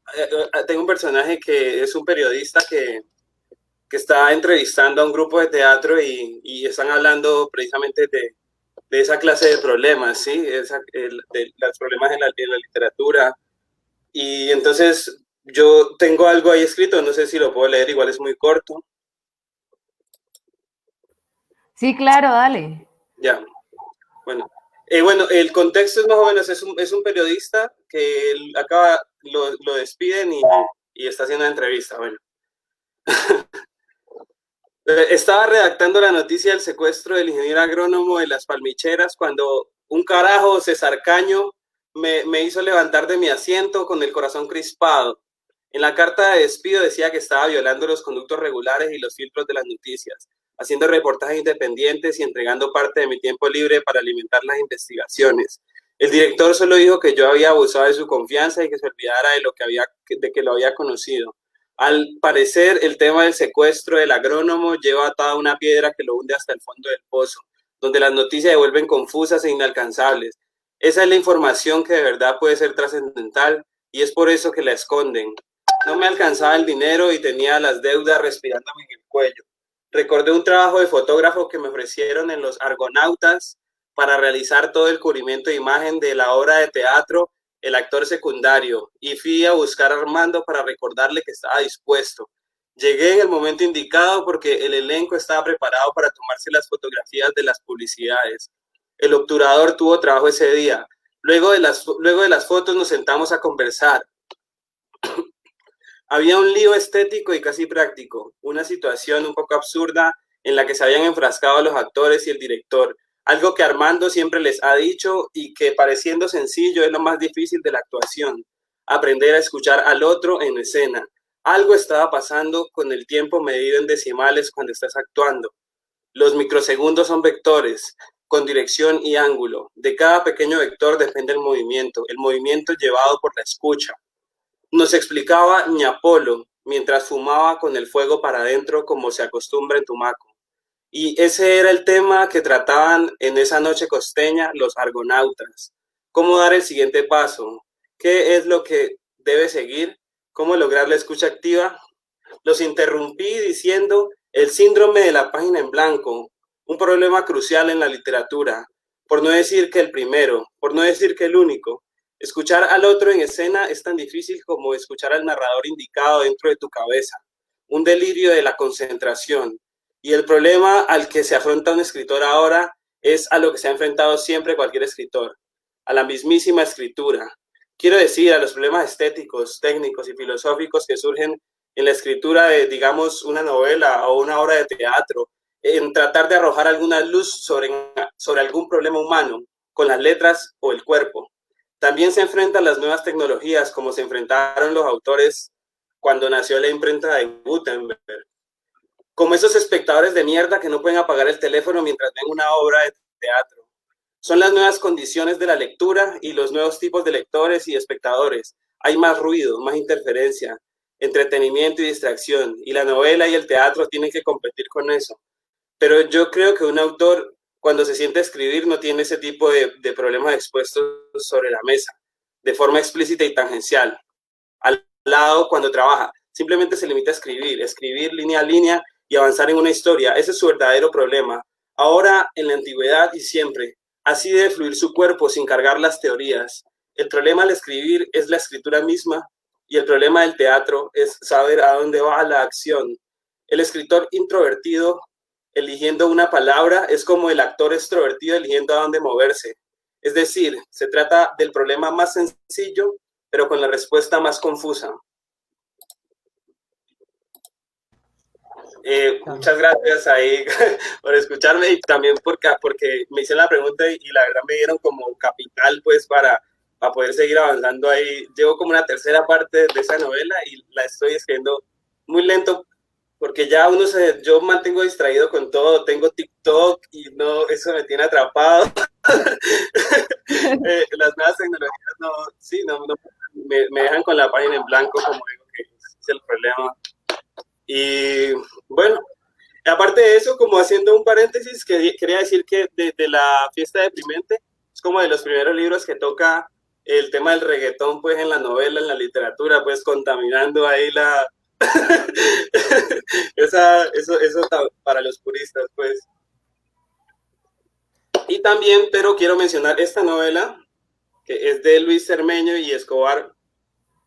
un personaje que es un periodista que está entrevistando a un grupo de teatro y están hablando precisamente de esa clase de problemas, ¿sí? De los problemas en la literatura. Y entonces yo tengo algo ahí escrito, no sé si lo puedo leer, igual es muy corto. Sí, claro, dale. Ya, bueno. Bueno, el contexto es más o menos, es un periodista que lo despiden y está haciendo una entrevista. Bueno, Estaba redactando la noticia del secuestro del ingeniero agrónomo de Las Palmicheras cuando un carajo, César Caño, me hizo levantar de mi asiento con el corazón crispado. En la carta de despido decía que estaba violando los conductos regulares y los filtros de las noticias, haciendo reportajes independientes y entregando parte de mi tiempo libre para alimentar las investigaciones. El director solo dijo que yo había abusado de su confianza y que se olvidara de que lo había conocido. Al parecer, el tema del secuestro del agrónomo lleva atada una piedra que lo hunde hasta el fondo del pozo, donde las noticias se vuelven confusas e inalcanzables. Esa es la información que de verdad puede ser trascendental y es por eso que la esconden. No me alcanzaba el dinero y tenía las deudas respirándome en el cuello. Recordé un trabajo de fotógrafo que me ofrecieron en Los Argonautas para realizar todo el cubrimiento de imagen de la obra de teatro El actor secundario, y fui a buscar a Armando para recordarle que estaba dispuesto. Llegué en el momento indicado porque el elenco estaba preparado para tomarse las fotografías de las publicidades. El obturador tuvo trabajo ese día. Luego de las fotos nos sentamos a conversar. Había un lío estético y casi práctico, una situación un poco absurda en la que se habían enfrascado los actores y el director, algo que Armando siempre les ha dicho y que pareciendo sencillo es lo más difícil de la actuación, aprender a escuchar al otro en escena. Algo estaba pasando con el tiempo medido en decimales cuando estás actuando. Los microsegundos son vectores, con dirección y ángulo. De cada pequeño vector depende el movimiento llevado por la escucha. Nos explicaba Ñapolo mientras fumaba con el fuego para adentro como se acostumbra en Tumaco. Y ese era el tema que trataban en esa noche costeña los argonautas. ¿Cómo dar el siguiente paso? ¿Qué es lo que debe seguir? ¿Cómo lograr la escucha activa? Los interrumpí diciendo el síndrome de la página en blanco, un problema crucial en la literatura, por no decir que el primero, por no decir que el único. Escuchar al otro en escena es tan difícil como escuchar al narrador indicado dentro de tu cabeza, un delirio de la concentración. Y el problema al que se afronta un escritor ahora es a lo que se ha enfrentado siempre cualquier escritor, a la mismísima escritura. Quiero decir, a los problemas estéticos, técnicos y filosóficos que surgen en la escritura de, digamos, una novela o una obra de teatro, en tratar de arrojar alguna luz sobre algún problema humano, con las letras o el cuerpo. También se enfrentan las nuevas tecnologías, como se enfrentaron los autores cuando nació la imprenta de Gutenberg. Como esos espectadores de mierda que no pueden apagar el teléfono mientras ven una obra de teatro. Son las nuevas condiciones de la lectura y los nuevos tipos de lectores y espectadores. Hay más ruido, más interferencia, entretenimiento y distracción, y la novela y el teatro tienen que competir con eso. Pero yo creo que un autor, cuando se siente a escribir, no tiene ese tipo de problemas expuestos sobre la mesa, de forma explícita y tangencial. Al lado, cuando trabaja, simplemente se limita a escribir línea a línea y avanzar en una historia. Ese es su verdadero problema. Ahora, en la antigüedad y siempre, así debe fluir su cuerpo sin cargar las teorías. El problema al escribir es la escritura misma y el problema del teatro es saber a dónde va la acción. El escritor introvertido eligiendo una palabra es como el actor extrovertido eligiendo a dónde moverse. Es decir, se trata del problema más sencillo, pero con la respuesta más confusa. Muchas gracias ahí por escucharme y también porque me hicieron la pregunta y la verdad me dieron como capital pues para poder seguir avanzando ahí. Llevo como una tercera parte de esa novela y la estoy escribiendo muy lento porque ya yo mantengo distraído con todo, tengo TikTok y no, eso me tiene atrapado. Las nuevas tecnologías me dejan con la página en blanco, como digo que es el problema. Y bueno, aparte de eso, como haciendo un paréntesis, quería decir que de la fiesta deprimente es como de los primeros libros que toca el tema del reggaetón, pues en la novela, en la literatura, pues contaminando ahí eso para los puristas, pues. Y también, pero quiero mencionar esta novela, que es de Luis Cermeño y Escobar,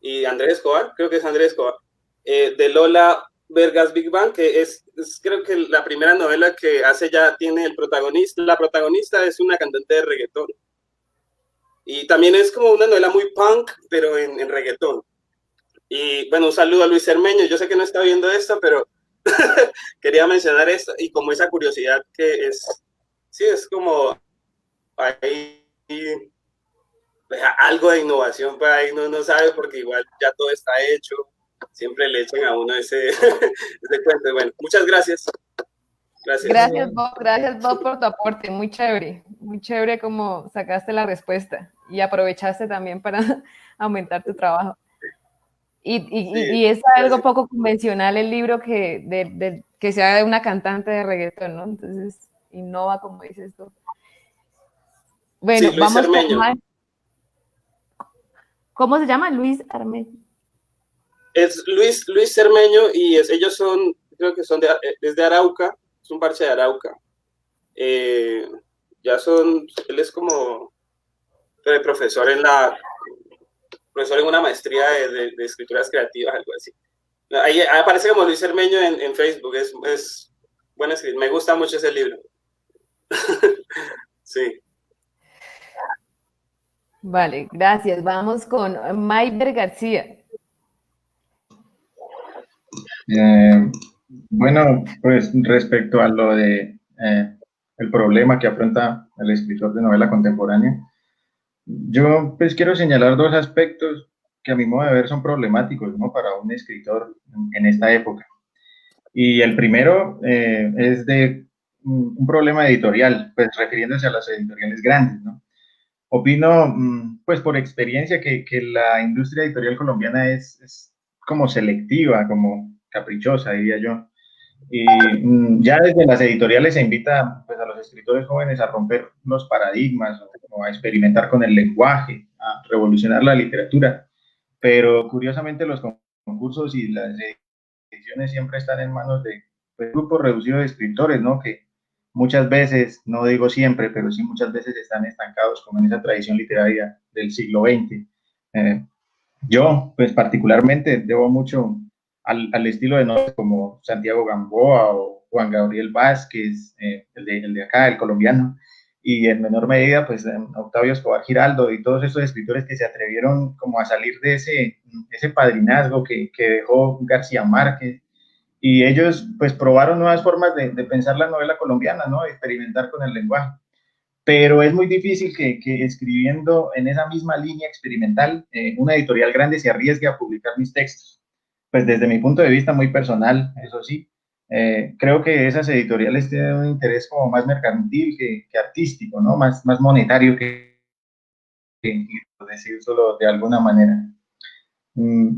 y Andrés Escobar, creo que es Andrés Escobar, de Lola Vergas Big Bang, que es creo que la primera novela que hace ya tiene el protagonista. La protagonista es una cantante de reggaetón. Y también es como una novela muy punk, pero en reggaetón. Y bueno, un saludo a Luis Cermeño. Yo sé que no está viendo esto, pero quería mencionar esto y como esa curiosidad que es, sí, es como hay algo de innovación para ahí, no sabe porque igual ya todo está hecho, siempre le echan a uno ese, ese cuento. Bueno, muchas gracias. Gracias Bob por tu aporte, muy chévere como sacaste la respuesta y aprovechaste también para aumentar tu trabajo. Y es algo poco convencional el libro que sea de una cantante de reggaetón, ¿no? Entonces, innova, como dices tú. Bueno, sí, Luis vamos Cermeño. con... ¿Cómo se llama? Luis Armeño. Es Luis Cermeño y ellos son, creo que son es de Arauca, es un parche de Arauca. Ya son, él es como profesor profesor en una maestría de escrituras creativas, algo así. Ahí aparece como Luis Cermeño en Facebook, es bueno escribir, me gusta mucho ese libro. Sí. Vale, gracias. Vamos con Mayber García. Bueno, pues respecto a lo de el problema que afronta el escritor de novela contemporánea, yo pues quiero señalar dos aspectos que a mi modo de ver son problemáticos, ¿no? Para un escritor en esta época. Y el primero es de un problema editorial, pues refiriéndose a las editoriales grandes, ¿no? Opino, pues por experiencia, que la industria editorial colombiana es como selectiva, como caprichosa, diría yo. Y ya desde las editoriales se invita pues, a los escritores jóvenes a romper los paradigmas o a experimentar con el lenguaje, a revolucionar la literatura. Pero curiosamente los concursos y las ediciones siempre están en manos de pues, grupos reducidos de escritores, ¿no? Que muchas veces, no digo siempre, pero sí muchas veces están estancados como en esa tradición literaria del siglo XX. Yo, pues particularmente, debo mucho al estilo de novelas como Santiago Gamboa o Juan Gabriel Vázquez, el de acá, el colombiano, y en menor medida, pues Octavio Escobar Giraldo y todos esos escritores que se atrevieron como a salir de ese padrinazgo que dejó García Márquez, y ellos pues probaron nuevas formas de pensar la novela colombiana, ¿no? De experimentar con el lenguaje. Pero es muy difícil que escribiendo en esa misma línea experimental, una editorial grande se arriesgue a publicar mis textos. Pues desde mi punto de vista muy personal, eso sí, creo que esas editoriales tienen un interés como más mercantil que artístico, ¿no? Más monetario que decírselo de alguna manera.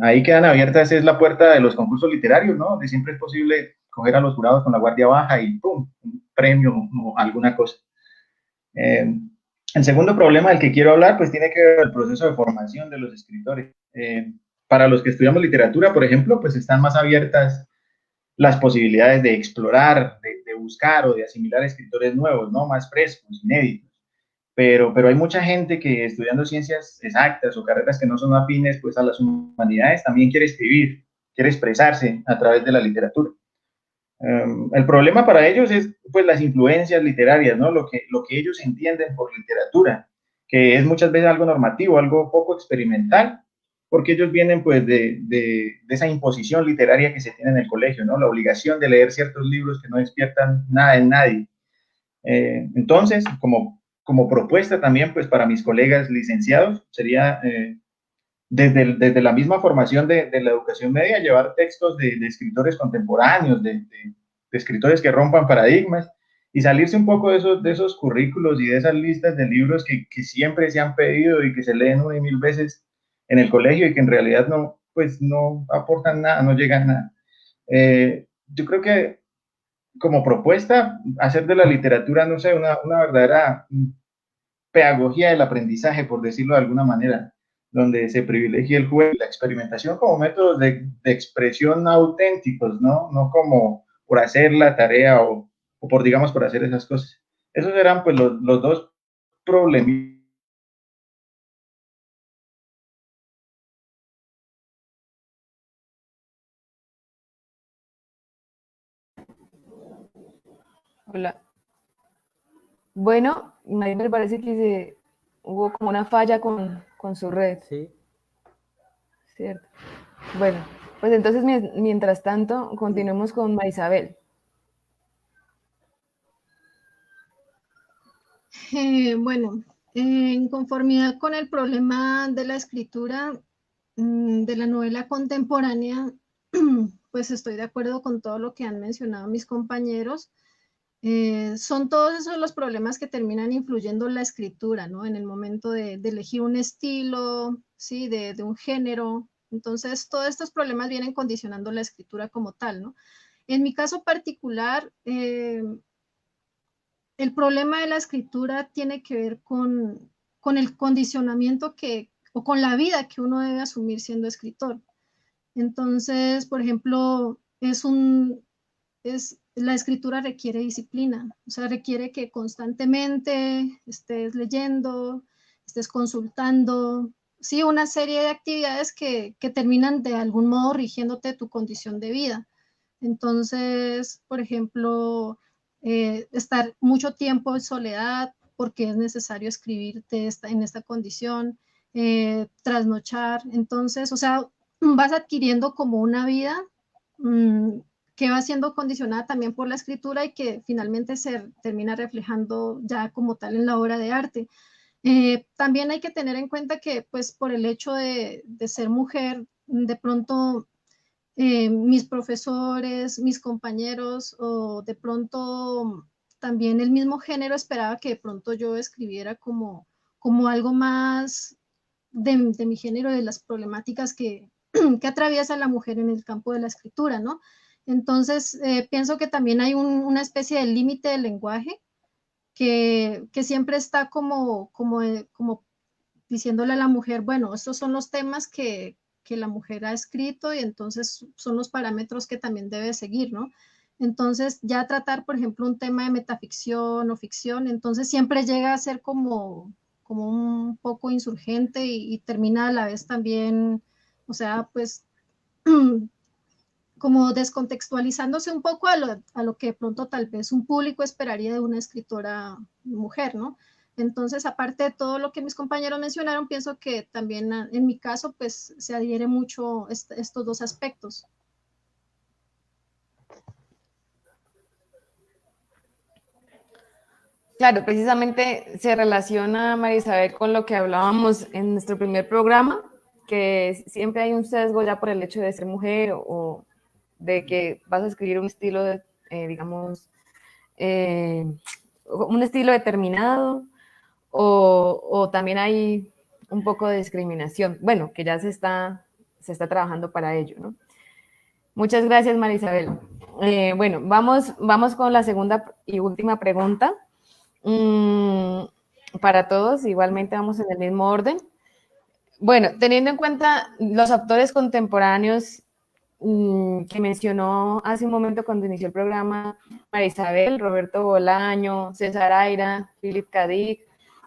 Ahí quedan abiertas, es la puerta de los concursos literarios, ¿no? De siempre es posible coger a los jurados con la guardia baja y ¡pum! Un premio o alguna cosa. El segundo problema del que quiero hablar, pues tiene que ver con el proceso de formación de los escritores. Para los que estudiamos literatura, por ejemplo, pues están más abiertas las posibilidades de explorar, de buscar o de asimilar escritores nuevos, ¿no? Más frescos, inéditos. Pero hay mucha gente que estudiando ciencias exactas o carreras que no son afines pues, a las humanidades también quiere escribir, quiere expresarse a través de la literatura. El problema para ellos es pues las influencias literarias, ¿no? Lo que ellos entienden por literatura, que es muchas veces algo normativo, algo poco experimental, porque ellos vienen pues de esa imposición literaria que se tiene en el colegio, ¿no? La obligación de leer ciertos libros que no despiertan nada en nadie. Entonces, como propuesta también pues para mis colegas licenciados, sería desde la misma formación de la educación media, llevar textos de escritores contemporáneos, de escritores que rompan paradigmas y salirse un poco de esos currículos y de esas listas de libros que siempre se han pedido y que se leen una y mil veces en el colegio y que en realidad no, pues no aportan nada, no llegan a nada. Yo creo que como propuesta, hacer de la literatura, no sé, una verdadera pedagogía del aprendizaje, por decirlo de alguna manera, donde se privilegia el juego y la experimentación como métodos de expresión auténticos, ¿no? No como por hacer la tarea o por, digamos, por hacer esas cosas. Esos eran pues los dos problemas. Hola. Bueno, a mí me parece que hubo como una falla con su red, Sí. ¿cierto? Bueno, pues entonces mientras tanto continuemos con Marisabel. Bueno, en conformidad con el problema de la escritura de la novela contemporánea, pues estoy de acuerdo con todo lo que han mencionado mis compañeros. Son todos esos los problemas que terminan influyendo en la escritura, ¿no? En el momento de elegir un estilo, ¿sí? De un género. Entonces, todos estos problemas vienen condicionando la escritura como tal, ¿no? En mi caso particular, el problema de la escritura tiene que ver con el condicionamiento o con la vida que uno debe asumir siendo escritor. Entonces, por ejemplo, la escritura requiere disciplina, o sea, requiere que constantemente estés leyendo, estés consultando, sí, una serie de actividades que terminan de algún modo rigiéndote tu condición de vida. Entonces, por ejemplo, estar mucho tiempo en soledad porque es necesario escribirte en esta condición, trasnochar. Entonces, o sea, vas adquiriendo como una vida que va siendo condicionada también por la escritura y que finalmente se termina reflejando ya como tal en la obra de arte. También hay que tener en cuenta que pues por el hecho de ser mujer, de pronto mis profesores, mis compañeros o de pronto también el mismo género esperaba que de pronto yo escribiera como algo más de mi género, de las problemáticas que atraviesa la mujer en el campo de la escritura, ¿no? Entonces, pienso que también hay una especie de límite del lenguaje que siempre está como diciéndole a la mujer, bueno, estos son los temas que la mujer ha escrito y entonces son los parámetros que también debe seguir, ¿no? Entonces, ya tratar, por ejemplo, un tema de metaficción o ficción, entonces siempre llega a ser como un poco insurgente y termina a la vez también, o sea, pues como descontextualizándose un poco a lo que de pronto tal vez un público esperaría de una escritora mujer, ¿no? Entonces, aparte de todo lo que mis compañeros mencionaron, pienso que también en mi caso, pues se adhiere mucho estos dos aspectos. Claro, precisamente se relaciona, Marisabel, con lo que hablábamos en nuestro primer programa, que siempre hay un sesgo ya por el hecho de ser mujer o de que vas a escribir un estilo, digamos, eh, un estilo determinado, o también hay un poco de discriminación, bueno, que ya se está trabajando para ello, ¿no? Muchas gracias, Marisabel. Bueno, vamos con la segunda y última pregunta. Para todos, igualmente vamos en el mismo orden. Bueno, teniendo en cuenta los autores contemporáneos que mencionó hace un momento cuando inició el programa Marisabel, Roberto Bolaño, César Aira, Philip K. Dick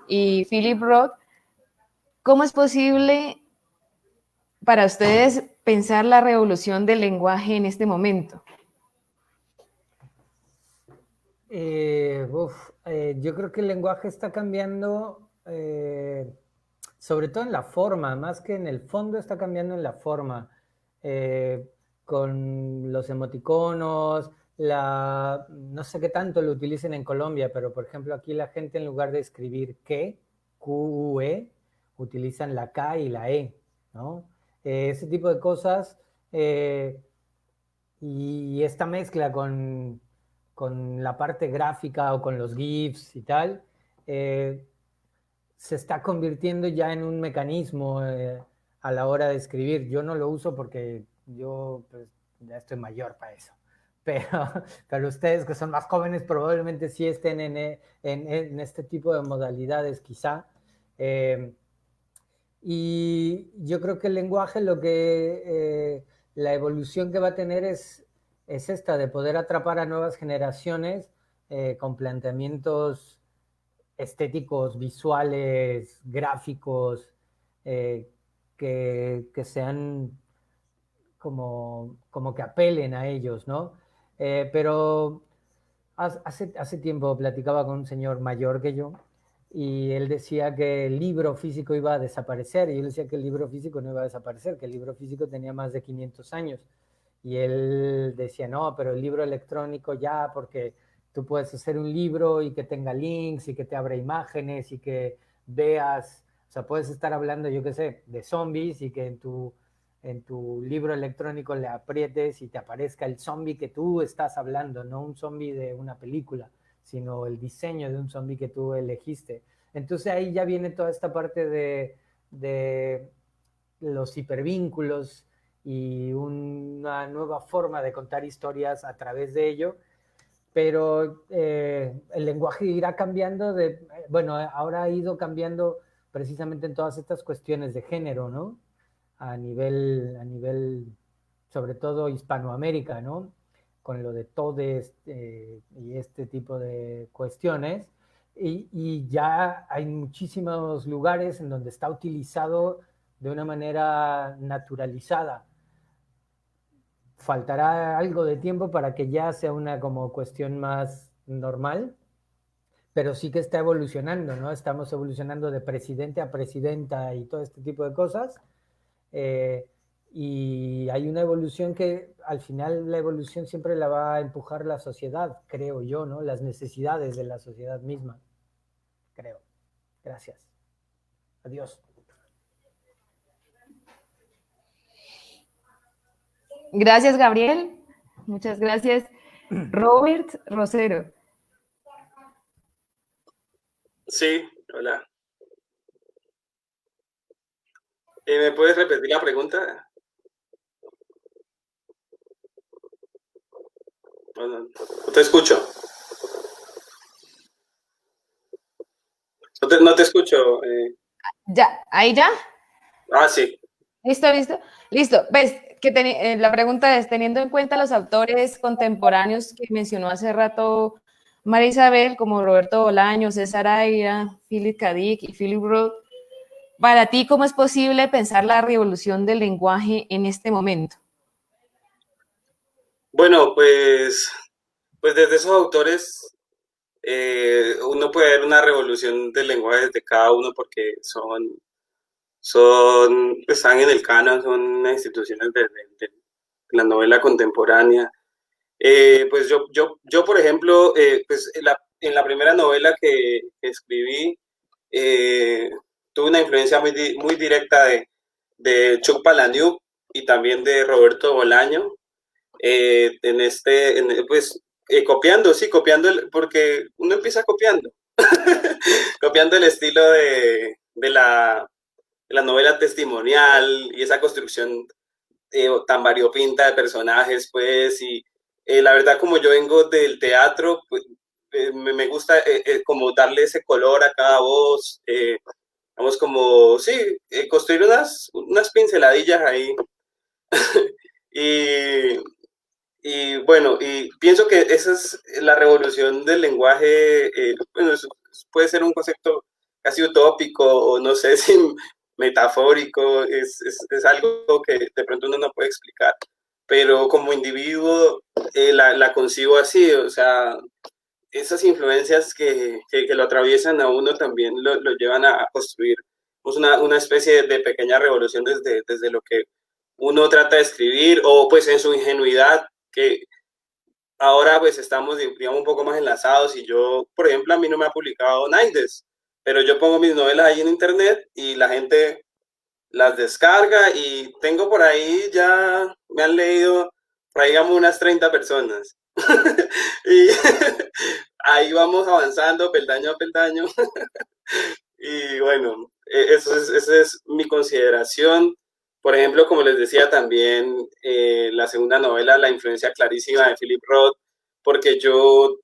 y Philip Roth, ¿cómo es posible para ustedes pensar la revolución del lenguaje en este momento? Yo creo que el lenguaje está cambiando, sobre todo en la forma, más que en el fondo está cambiando en la forma, con los emoticonos, no sé qué tanto lo utilicen en Colombia, pero por ejemplo aquí la gente en lugar de escribir Q-U-E, utilizan la K y la E, ¿no? Ese tipo de cosas y esta mezcla con la parte gráfica o con los GIFs y tal, se está convirtiendo ya en un mecanismo a la hora de escribir. Yo no lo uso porque yo pues, ya estoy mayor para eso. Pero ustedes que son más jóvenes probablemente sí estén en este tipo de modalidades quizá. Y yo creo que el lenguaje la evolución que va a tener es esta, de poder atrapar a nuevas generaciones con planteamientos estéticos, visuales, gráficos, que sean como que apelen a ellos, ¿no? Pero hace tiempo platicaba con un señor mayor que yo y él decía que el libro físico iba a desaparecer, y yo decía que el libro físico no iba a desaparecer, que el libro físico tenía más de 500 años. Y él decía, no, pero el libro electrónico ya, porque tú puedes hacer un libro y que tenga links y que te abra imágenes y que veas, o sea, puedes estar hablando, yo qué sé, de zombies y que en tu libro electrónico le aprietes y te aparezca el zombie que tú estás hablando, no un zombie de una película, sino el diseño de un zombie que tú elegiste. Entonces ahí ya viene toda esta parte de los hipervínculos y una nueva forma de contar historias a través de ello, pero el lenguaje irá cambiando bueno, ahora ha ido cambiando precisamente en todas estas cuestiones de género, ¿no? A nivel sobre todo Hispanoamérica, ¿no? Con lo de todes y este tipo de cuestiones. Y ya hay muchísimos lugares en donde está utilizado de una manera naturalizada. Faltará algo de tiempo para que ya sea una como cuestión más normal, pero sí que está evolucionando, ¿no? Estamos evolucionando de presidente a presidenta y todo este tipo de cosas. Y hay una evolución que al final la evolución siempre la va a empujar la sociedad, creo yo, ¿no? Las necesidades de la sociedad misma, creo. Gracias. Adiós. Gracias, Gabriel. Muchas gracias. Robert Rosero. Sí, hola. ¿Me puedes repetir la pregunta? No te escucho. No te escucho. Ya, ahí ya. Ah, sí. Listo, listo. Listo. Ves que la pregunta es, teniendo en cuenta los autores contemporáneos que mencionó hace rato María Isabel, como Roberto Bolaño, César Aira, Philip K. Dick y Philip Roth, para ti, ¿cómo es posible pensar la revolución del lenguaje en este momento? Bueno, pues desde esos autores uno puede ver una revolución del lenguaje desde cada uno porque pues, están en el canon, son instituciones de la novela contemporánea. Pues yo, por ejemplo, pues en la primera novela que escribí, tuve una influencia muy directa de Chuck Palahniuk y también de Roberto Bolaño, pues copiando, sí, copiando, porque uno empieza copiando, copiando el estilo de la novela testimonial y esa construcción tan variopinta de personajes, pues, y la verdad como yo vengo del teatro, pues, me gusta como darle ese color a cada voz, vamos como, sí, construir unas pinceladillas ahí. y, y bueno, y pienso que esa es la revolución del lenguaje, bueno, eso puede ser un concepto casi utópico o no sé si metafórico, es algo que de pronto uno no puede explicar, pero como individuo la concibo así, o sea, esas influencias que lo atraviesan a uno también lo llevan a construir pues una especie de pequeña revolución desde lo que uno trata de escribir o pues en su ingenuidad que ahora pues estamos, digamos, un poco más enlazados y yo, por ejemplo, a mí no me ha publicado Naides, pero yo pongo mis novelas ahí en internet y la gente las descarga y tengo por ahí ya, me han leído, por ahí digamos unas 30 personas. Y ahí vamos avanzando peldaño a peldaño. Y bueno, esa es mi consideración. Por ejemplo, como les decía también, la segunda novela, la influencia clarísima de Philip Roth, porque yo,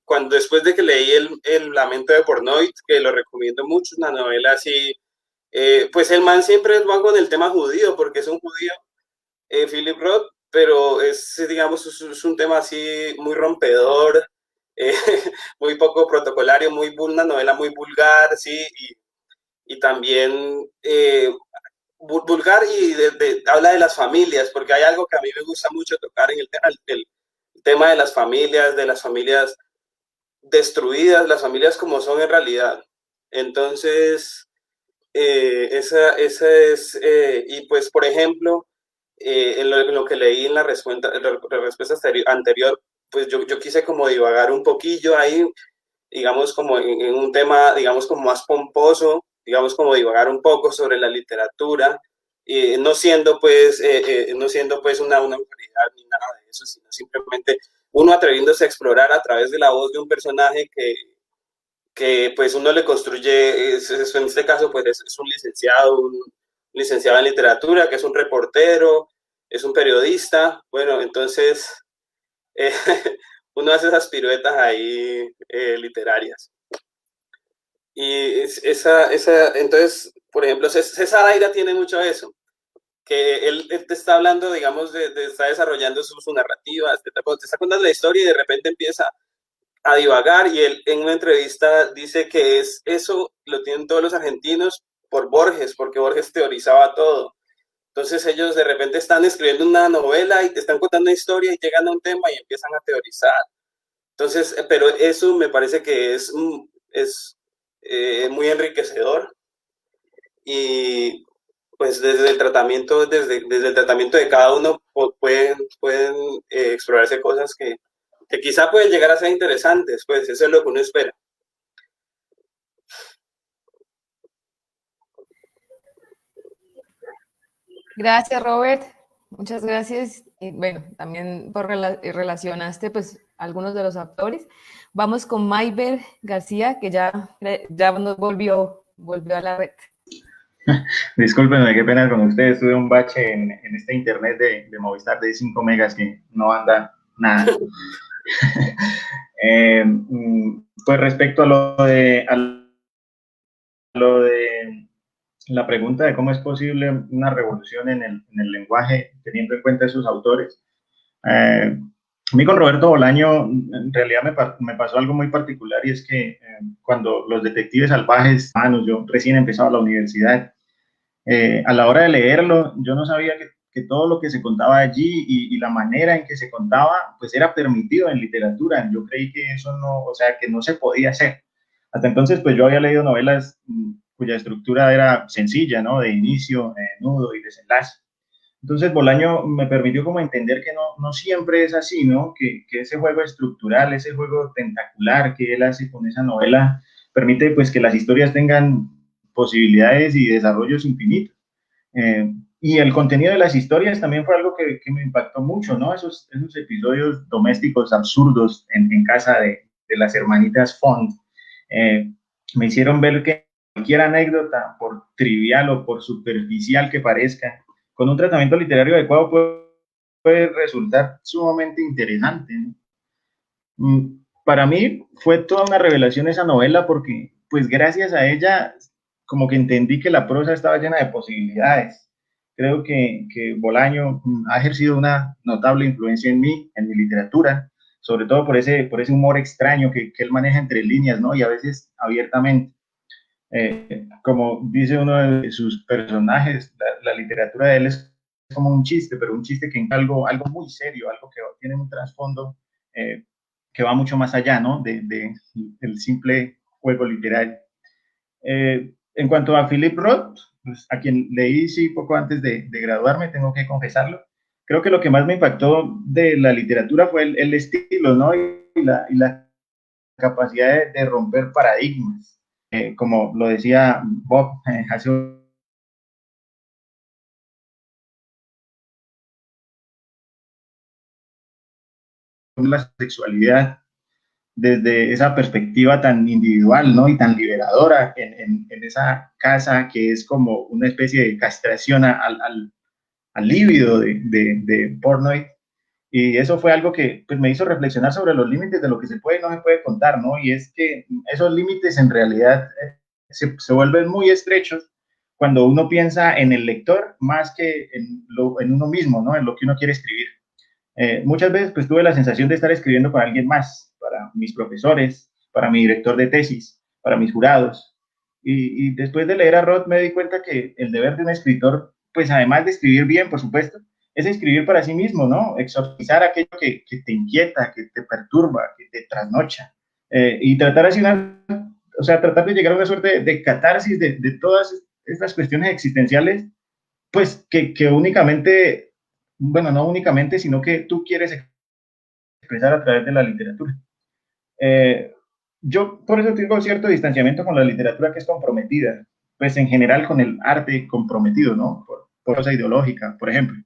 cuando después de que leí el Lamento de Portnoy, que lo recomiendo mucho, una novela así, pues el man siempre va con el tema judío, porque es un judío, Philip Roth, pero digamos, es un tema así muy rompedor, eh, muy poco protocolario, una novela muy vulgar, sí, y también vulgar y habla de las familias, porque hay algo que a mí me gusta mucho tocar en el tema de las familias destruidas, las familias como son en realidad. Entonces, esa es, y pues, por ejemplo, en lo que leí en la respuesta anterior, pues yo quise como divagar un poquillo ahí, digamos, como en un tema, digamos, como más pomposo, digamos, como divagar un poco sobre la literatura, no siendo pues, no siendo pues una autoridad ni nada de eso, sino simplemente uno atreviéndose a explorar a través de la voz de un personaje que pues uno le construye, en este caso pues es un licenciado en literatura, que es un reportero, es un periodista, bueno, entonces eh, uno hace esas piruetas ahí literarias. Y entonces, por ejemplo, César Aira tiene mucho eso, que él te está hablando, digamos, está desarrollando su narrativa, te está contando la historia y de repente empieza a divagar, y él en una entrevista dice que eso lo tienen todos los argentinos por Borges, porque Borges teorizaba todo. Entonces ellos de repente están escribiendo una novela y te están contando una historia y llegan a un tema y empiezan a teorizar. Entonces, pero eso me parece que es muy enriquecedor, y pues desde el tratamiento de cada uno pueden explorarse cosas que quizá pueden llegar a ser interesantes, pues eso es lo que uno espera. Gracias, Robert. Muchas gracias. Y bueno, también relacionaste pues algunos de los autores. Vamos con Mayber García, que ya nos volvió a la red. Discúlpenme, qué pena con ustedes. Tuve un bache en este internet de Movistar de 5 megas que no anda nada. Pues respecto a lo de la pregunta de cómo es posible una revolución en el lenguaje teniendo en cuenta esos autores, a mí con Roberto Bolaño en realidad me pasó algo muy particular, y es que cuando los detectives salvajes, yo recién empezaba la universidad, a la hora de leerlo, yo no sabía que todo lo que se contaba allí y la manera en que se contaba, pues era permitido en literatura. Yo creí que eso no, o sea, que no se podía hacer. Hasta entonces, pues yo había leído novelas cuya estructura era sencilla, ¿no? De inicio, nudo y desenlace. Entonces Bolaño me permitió como entender que no siempre es así, ¿no? Que ese juego estructural, ese juego tentacular que él hace con esa novela, permite pues que las historias tengan posibilidades y desarrollos infinitos. Y el contenido de las historias también fue algo que me impactó mucho, ¿no? Esos episodios domésticos absurdos en casa de las hermanitas Font, me hicieron ver que cualquier anécdota, por trivial o por superficial que parezca, con un tratamiento literario adecuado puede resultar sumamente interesante, ¿no? Para mí fue toda una revelación esa novela, porque pues gracias a ella como que entendí que la prosa estaba llena de posibilidades. Creo que Bolaño ha ejercido una notable influencia en mí, en mi literatura, sobre todo por ese humor extraño que él maneja entre líneas, ¿no? Y a veces abiertamente. Como dice uno de sus personajes, la literatura de él es como un chiste, pero un chiste que es algo muy serio, algo que tiene un trasfondo que va mucho más allá, ¿no? del simple juego literario. En cuanto a Philip Roth, pues, a quien leí sí poco antes de graduarme, tengo que confesarlo, creo que lo que más me impactó de la literatura fue el estilo, ¿no? Y la capacidad de romper paradigmas. Como lo decía Bob hace la sexualidad desde esa perspectiva tan individual, ¿no? Y tan liberadora en esa que es como una especie de castración al líbido de Portnoy. Y eso fue algo que pues, me hizo reflexionar sobre los límites de lo que se puede y no se puede contar, ¿no? Y es que esos límites en realidad se vuelven muy estrechos cuando uno piensa en el lector más que en uno mismo, ¿no? En lo que uno quiere escribir. Muchas veces pues tuve la sensación de estar escribiendo para alguien más, para mis profesores, para mi director de tesis, para mis jurados. Y después de leer a Roth me di cuenta que el deber de un escritor, pues además de escribir bien, por supuesto, es escribir para sí mismo, ¿no? Exorcizar aquello que te inquieta, que te perturba, que te trasnocha. Y tratar así o sea, tratar de llegar a una suerte de catarsis de todas estas cuestiones existenciales, pues que únicamente, bueno, no únicamente, sino que tú quieres expresar a través de la literatura. Eh, yo por eso tengo cierto distanciamiento con la literatura que es comprometida, pues en general con el arte comprometido, ¿no? Por cosa ideológica, por ejemplo.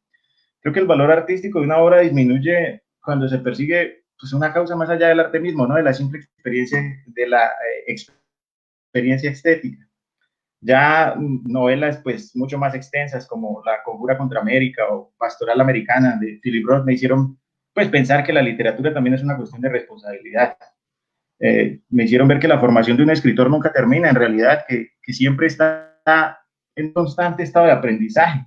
Creo que el valor artístico de una obra disminuye cuando se persigue pues, una causa más allá del arte mismo, ¿no? De la simple experiencia, de la experiencia estética. Ya novelas pues mucho más extensas como La Conjura contra América o Pastoral Americana de Philip Roth me hicieron pues pensar que la literatura también es una cuestión de responsabilidad. Me hicieron ver que la formación de un escritor nunca termina, en realidad, que siempre está en constante estado de aprendizaje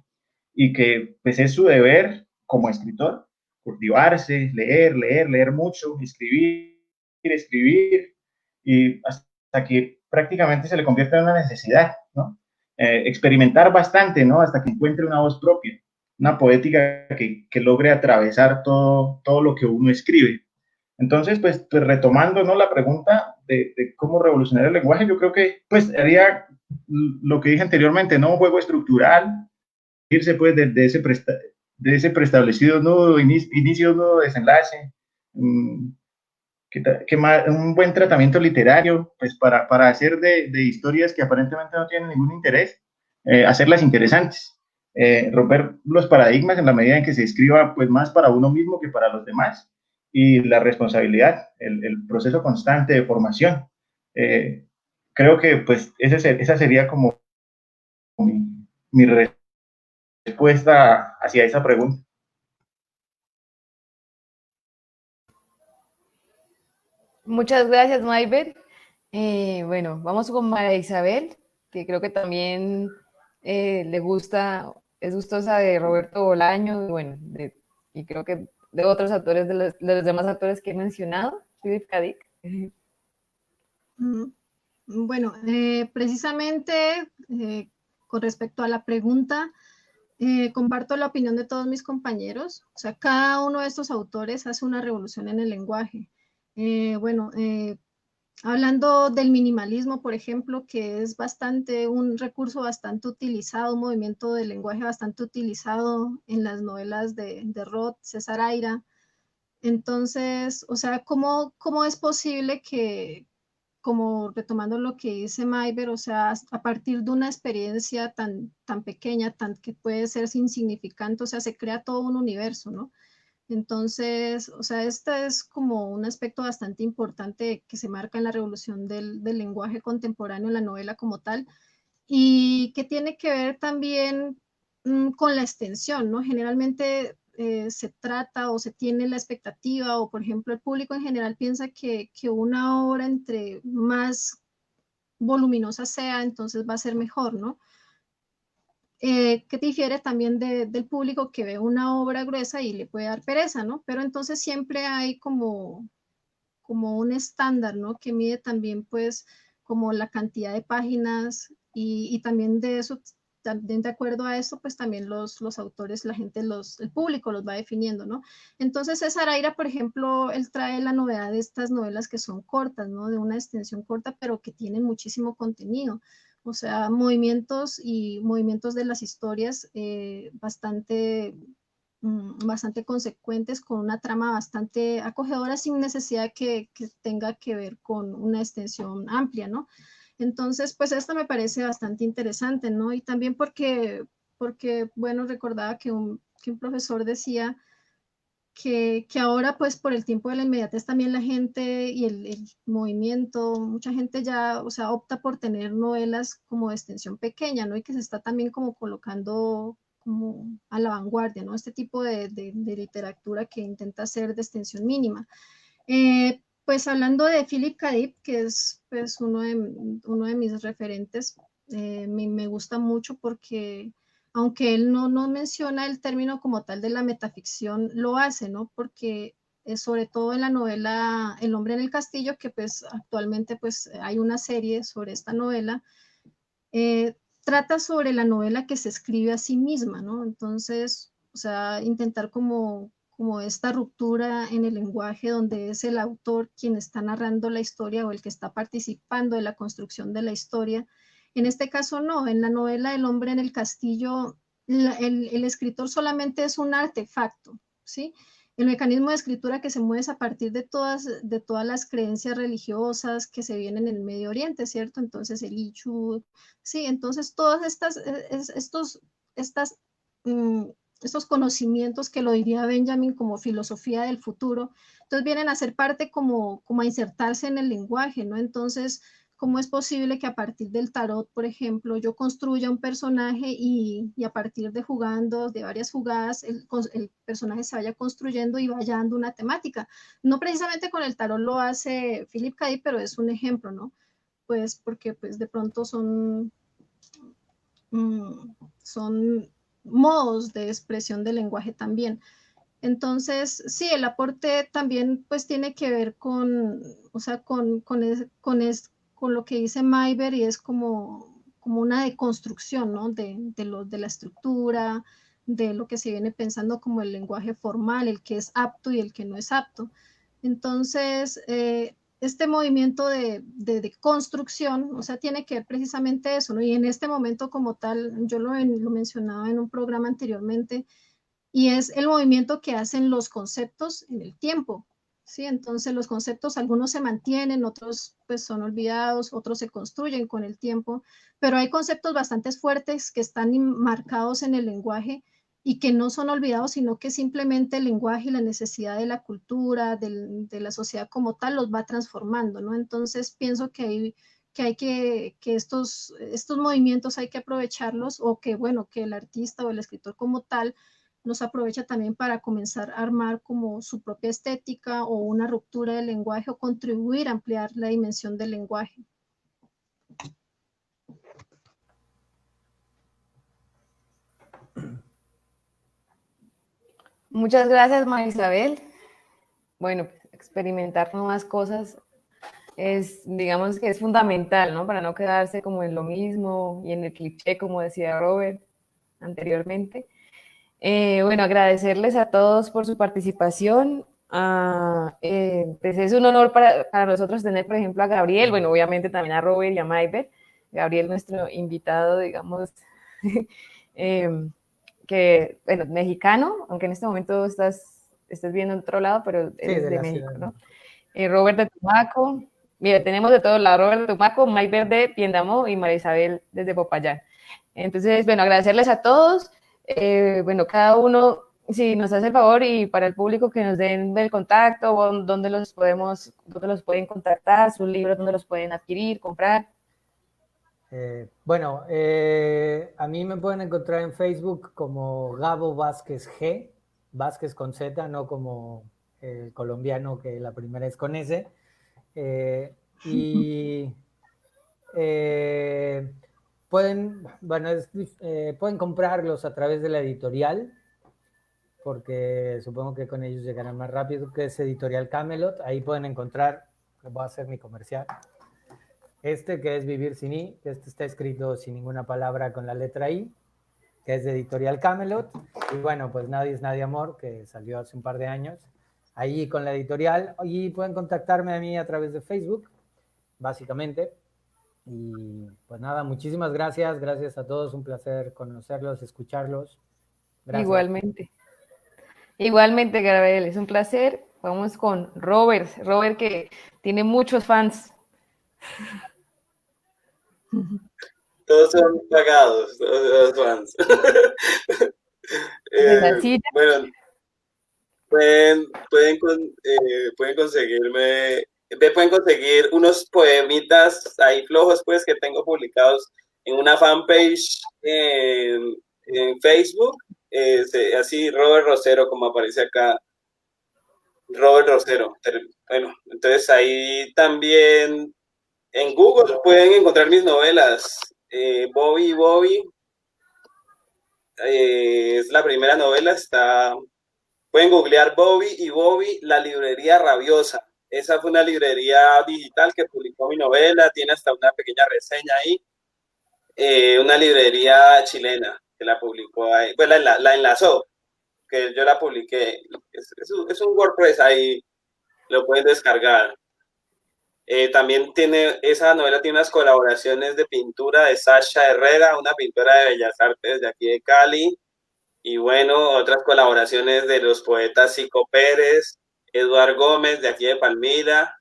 y que pues es su deber como escritor cultivarse, leer mucho, escribir y hasta que prácticamente se le convierta en una necesidad, ¿no? Experimentar bastante, ¿no? Hasta que encuentre una voz propia, una poética que logre atravesar todo lo que uno escribe. Entonces, pues retomando, ¿no? La pregunta de cómo revolucionar el lenguaje, yo creo que pues haría lo que dije anteriormente, ¿no? Un juego estructural, irse pues de ese preestablecido nudo, inicio, nudo, desenlace, un buen tratamiento literario, pues para hacer de historias que aparentemente no tienen ningún interés, hacerlas interesantes, romper los paradigmas en la medida en que se escriba pues más para uno mismo que para los demás, y la responsabilidad, el proceso constante de formación. Creo que pues esa sería como mi respuesta hacia esa pregunta. Muchas gracias, Mayber. Bueno, vamos con María Isabel, que creo que también le gusta, es gustosa de Roberto Bolaño, y bueno, y creo que de otros autores, de los demás autores que he mencionado, Philip K. Dick. Bueno, precisamente con respecto a la pregunta, comparto la opinión de todos mis compañeros. O sea, cada uno de estos autores hace una revolución en el lenguaje. Bueno, hablando del minimalismo, por ejemplo, que es un recurso bastante utilizado, un movimiento del lenguaje bastante utilizado en las novelas de Roth, César Aira. Entonces, o sea, ¿cómo es posible que, como retomando lo que dice Mayber, o sea, a partir de una experiencia tan pequeña, que puede ser insignificante, o sea, se crea todo un universo, ¿no? Entonces, o sea, este es como un aspecto bastante importante que se marca en la revolución del lenguaje contemporáneo en la novela como tal, y que tiene que ver también con la extensión, ¿no? Generalmente se trata o se tiene la expectativa, o por ejemplo el público en general piensa que una obra entre más voluminosa sea, entonces va a ser mejor, ¿no? Que difiere también del público que ve una obra gruesa y le puede dar pereza, ¿no? Pero entonces siempre hay como un estándar, ¿no? Que mide también, pues, como la cantidad de páginas y también de eso, también de acuerdo a eso, pues también los autores, la gente, el público los va definiendo, ¿no? Entonces César Aira, por ejemplo, él trae la novedad de estas novelas que son cortas, ¿no? De una extensión corta, pero que tienen muchísimo contenido. O sea, movimientos de las historias bastante consecuentes, con una trama bastante acogedora, sin necesidad que tenga que ver con una extensión amplia, ¿no? Entonces, pues esto me parece bastante interesante, ¿no? Y también porque bueno, recordaba que un profesor decía que ahora, pues por el tiempo de la inmediatez, también la gente y el movimiento, mucha gente ya, o sea, opta por tener novelas como de extensión pequeña, ¿no? Y que se está también como colocando como a la vanguardia, ¿no? Este tipo de literatura que intenta ser de extensión mínima. Pues hablando de Philip K. Dick, que es pues uno de mis referentes, me gusta mucho porque aunque él no menciona el término como tal de la metaficción, lo hace, ¿no? Porque sobre todo en la novela El hombre en el castillo, que pues actualmente pues hay una serie sobre esta novela, trata sobre la novela que se escribe a sí misma, ¿no? Entonces, o sea, intentar como como esta ruptura en el lenguaje donde es el autor quien está narrando la historia o el que está participando de la construcción de la historia. En este caso no, en la novela El hombre en el castillo, el escritor solamente es un artefacto, ¿sí? El mecanismo de escritura que se mueve es a partir de todas las creencias religiosas que se vienen en el Medio Oriente, ¿cierto? Entonces el Ichu, sí, entonces todas estos conocimientos que lo diría Benjamin como filosofía del futuro, entonces vienen a ser parte como a insertarse en el lenguaje, ¿no? Entonces, ¿cómo es posible que a partir del tarot, por ejemplo, yo construya un personaje y a partir de jugando, de varias jugadas, el personaje se vaya construyendo y vaya dando una temática? No precisamente con el tarot lo hace Philip K. Dick, pero es un ejemplo, ¿no? Pues porque pues de pronto son modos de expresión del lenguaje también. Entonces, sí, el aporte también pues tiene que ver con, o sea, con lo que dice Mayber y es como una deconstrucción, ¿no? De la estructura, de lo que se viene pensando como el lenguaje formal, el que es apto y el que no es apto. Entonces, este movimiento de construcción, o sea, tiene que ver precisamente eso, ¿no? Y en este momento como tal, yo lo mencionaba en un programa anteriormente, y es el movimiento que hacen los conceptos en el tiempo, ¿sí? Entonces los conceptos, algunos se mantienen, otros pues son olvidados, otros se construyen con el tiempo, pero hay conceptos bastante fuertes que están marcados en el lenguaje y que no son olvidados, sino que simplemente el lenguaje y la necesidad de la cultura, de la sociedad como tal, los va transformando, ¿no? Entonces pienso que estos movimientos hay que aprovecharlos, o que, bueno, que el artista o el escritor como tal nos aprovecha también para comenzar a armar como su propia estética o una ruptura del lenguaje o contribuir a ampliar la dimensión del lenguaje. Muchas gracias, María Isabel. Bueno, pues, experimentar nuevas cosas es, digamos que es fundamental, ¿no? Para no quedarse como en lo mismo y en el cliché, como decía Robert anteriormente. Bueno, agradecerles a todos por su participación. Pues es un honor para nosotros tener, por ejemplo, a Gabriel, bueno, obviamente también a Robert y a Mayber. Gabriel, nuestro invitado, digamos, que, bueno, mexicano, aunque en este momento estás viendo en otro lado, pero eres Sí, de México, ¿no? Robert de Tumaco, mira, tenemos de todos lados, Robert de Tumaco, Mayber de Piendamó y María Isabel desde Popayán. Entonces, bueno, agradecerles a todos. Bueno, cada uno, si nos hace el favor, y para el público que nos den el contacto, dónde los pueden contactar, sus libros, dónde los pueden adquirir, comprar. Bueno, a mí me pueden encontrar en Facebook como Gabo Vázquez G, Vázquez con Z, no como el colombiano que la primera es con S. Pueden comprarlos a través de la editorial, porque supongo que con ellos llegarán más rápido, que es Editorial Camelot. Ahí pueden encontrar, voy a hacer mi comercial, que es Vivir sin I, que está escrito sin ninguna palabra con la letra I, que es de Editorial Camelot. Y bueno, pues Nadie es Nadie Amor, que salió hace un par de años, ahí con la editorial. Y pueden contactarme a mí a través de Facebook, básicamente. Y pues nada, muchísimas gracias. Gracias a todos, un placer conocerlos, escucharlos. Gracias. Igualmente, Gabriel, es un placer. Vamos con Robert, que tiene muchos fans. Todos son pagados, todos los fans. Bueno, pueden conseguir unos poemitas ahí flojos, pues, que tengo publicados en una fanpage en Facebook, así Robert Rosero, como aparece acá, Robert Rosero. Bueno, entonces ahí también en Google pueden encontrar mis novelas. Bobby es la primera novela, pueden googlear Bobby y Bobby, la librería rabiosa. Esa fue una librería digital que publicó mi novela, tiene hasta una pequeña reseña ahí. Una librería chilena que la publicó ahí, pues la enlazó. que yo la publiqué. Es un WordPress, ahí lo pueden descargar. También esa novela tiene unas colaboraciones de pintura de Sasha Herrera, una pintora de Bellas Artes de aquí de Cali, y bueno, otras colaboraciones de los poetas Sico Pérez, Eduard Gómez de aquí de Palmira.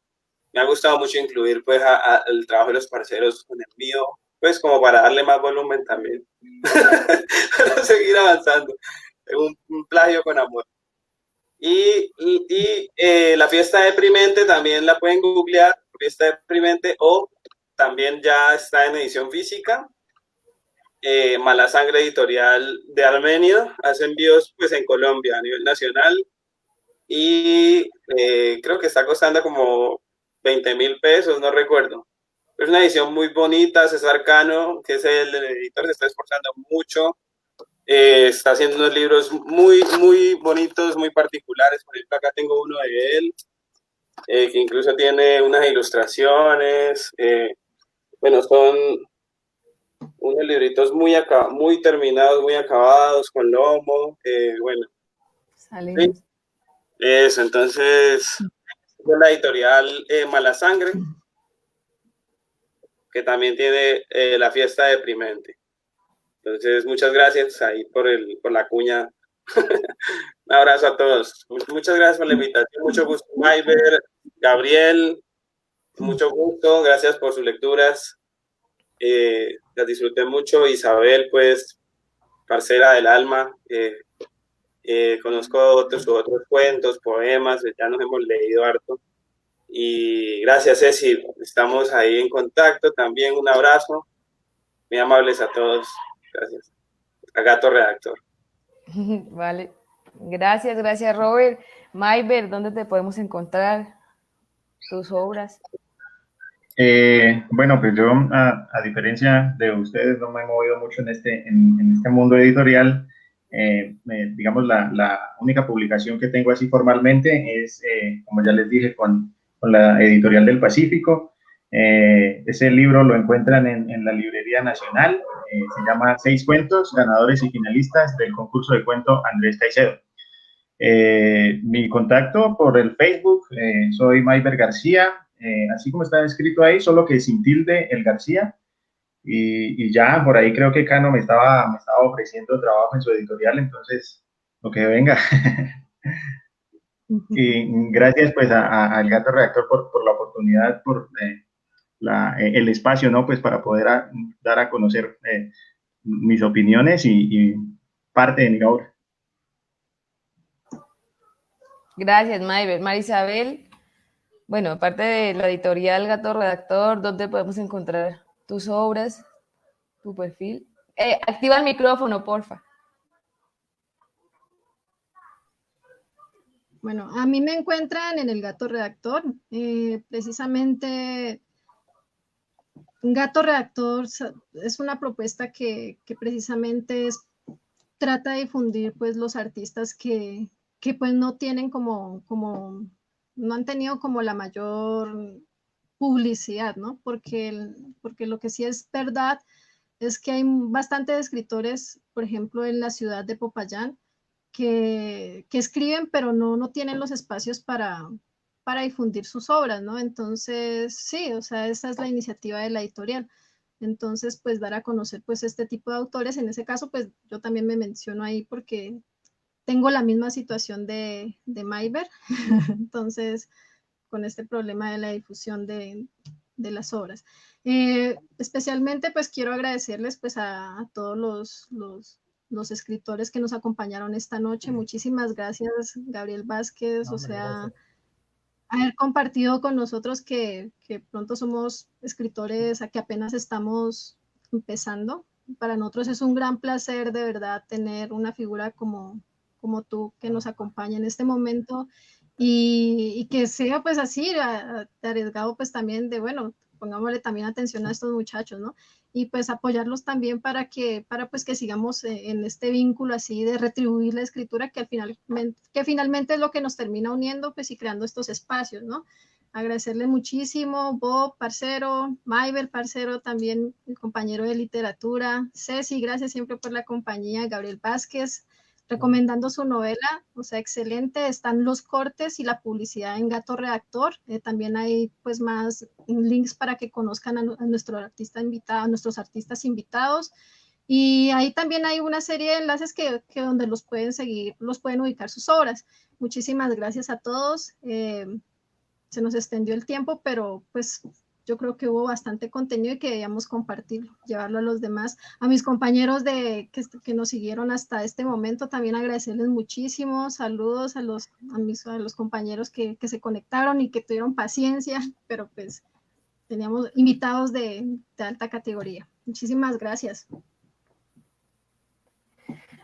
Me ha gustado mucho incluir pues el trabajo de los parceros con el mío, pues como para darle más volumen también, para seguir avanzando, un plagio con amor. Y la fiesta deprimente también la pueden googlear, fiesta deprimente, o también ya está en edición física. Mala Sangre Editorial de Armenia hace envíos pues en Colombia a nivel nacional y creo que está costando como 20.000 pesos, no recuerdo. Es una edición muy bonita. César Cano, que es el editor, se está esforzando mucho. Está haciendo unos libros muy, muy bonitos, muy particulares. Por ejemplo, acá tengo uno de él, que incluso tiene unas ilustraciones. Bueno, son unos libritos muy terminados, muy acabados, con lomo. Bueno, Sale. ¿sí? Eso, entonces, de la editorial Mala Sangre, que también tiene la fiesta deprimente. Entonces, muchas gracias ahí por la cuña. Un abrazo a todos. Muchas gracias por la invitación. Mucho gusto, Mayber, Gabriel. Mucho gusto. Gracias por sus lecturas. Las disfruté mucho. Isabel, pues, parcera del alma. Conozco sus otros cuentos, poemas. Ya nos hemos leído harto. Y gracias, Ceci. Estamos ahí en contacto. También un abrazo. Muy amables a todos. Gracias. A Gato Redactor. Vale. Gracias, Robert. Mayber, ¿dónde te podemos encontrar tus obras? Bueno, pues yo, a diferencia de ustedes, no me he movido mucho en este mundo editorial. Digamos, la única publicación que tengo así formalmente es, como ya les dije, con la Editorial del Pacífico. Ese libro lo encuentran en la Librería Nacional. Se llama 6 cuentos, ganadores y finalistas del concurso de cuento Andrés Caicedo. Mi contacto por el Facebook, soy Mayber García, así como está escrito ahí, solo que sin tilde el García. Y ya por ahí creo que Cano me estaba ofreciendo trabajo en su editorial, entonces lo que venga. Y gracias pues al Gato Redactor por la oportunidad, por el espacio, ¿no? Pues para poder dar a conocer mis opiniones y parte de mi obra. Gracias, Mayber. Marisabel, bueno, aparte de la editorial Gato Redactor, ¿dónde podemos encontrar tus obras, tu perfil? Activa el micrófono, porfa. Bueno, a mí me encuentran en el Gato Redactor. Precisamente, Gato Redactor es una propuesta que precisamente trata de difundir pues los artistas que pues no tienen no han tenido como la mayor publicidad, ¿no? Porque lo que sí es verdad es que hay bastantes escritores, por ejemplo, en la ciudad de Popayán, que escriben, pero no tienen los espacios para difundir sus obras, ¿no? Entonces, sí, o sea, esa es la iniciativa de la editorial. Entonces, pues dar a conocer pues este tipo de autores. En ese caso, pues yo también me menciono ahí porque tengo la misma situación de Mayber. Entonces, con este problema de la difusión de las obras. Especialmente, pues quiero agradecerles pues a todos los escritores que nos acompañaron esta noche. Muchísimas gracias, Gabriel Vázquez, o sea, haber compartido con nosotros que pronto somos escritores a que apenas estamos empezando. Para nosotros es un gran placer de verdad tener una figura como tú que nos acompaña en este momento y que sea pues así, arriesgado pues también de, bueno, pongámosle también atención a estos muchachos, ¿no? Y pues apoyarlos también para pues que sigamos en este vínculo así de retribuir la escritura que finalmente es lo que nos termina uniendo pues y creando estos espacios, ¿no? Agradecerle muchísimo, Bob, parcero, Mayber, parcero, también mi compañero de literatura, Ceci, gracias siempre por la compañía, Gabriel Vázquez, recomendando su novela, o sea, excelente. Están los cortes y la publicidad en Gato Redactor. También hay pues más links para que conozcan a nuestro artista invitado, a nuestros artistas invitados. Y ahí también hay una serie de enlaces que donde los pueden seguir, los pueden ubicar sus obras. Muchísimas gracias a todos. Se nos extendió el tiempo, pero pues yo creo que hubo bastante contenido y que debíamos compartirlo, llevarlo a los demás. A mis compañeros que nos siguieron hasta este momento, también agradecerles muchísimo. Saludos a los compañeros que se conectaron y que tuvieron paciencia, pero pues teníamos invitados de alta categoría. Muchísimas gracias.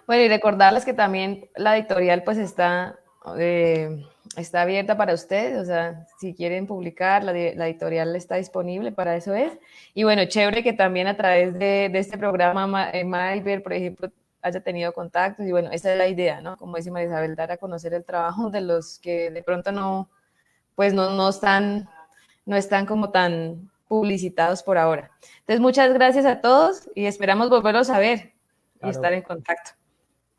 Bueno, y recordarles que también la editorial pues está abierta para ustedes, o sea, si quieren publicar, la editorial está disponible, para eso es. Y bueno, chévere que también a través de este programa Maybert, por ejemplo, haya tenido contactos, y bueno, esa es la idea, ¿no? Como dice María Isabel, dar a conocer el trabajo de los que de pronto no están como tan publicitados por ahora. Entonces, muchas gracias a todos y esperamos volverlos a ver y estar en contacto.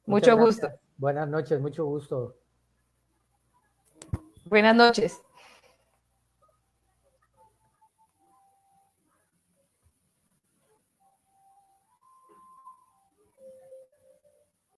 Mucho gusto. Buenas noches, mucho gusto. Buenas noches.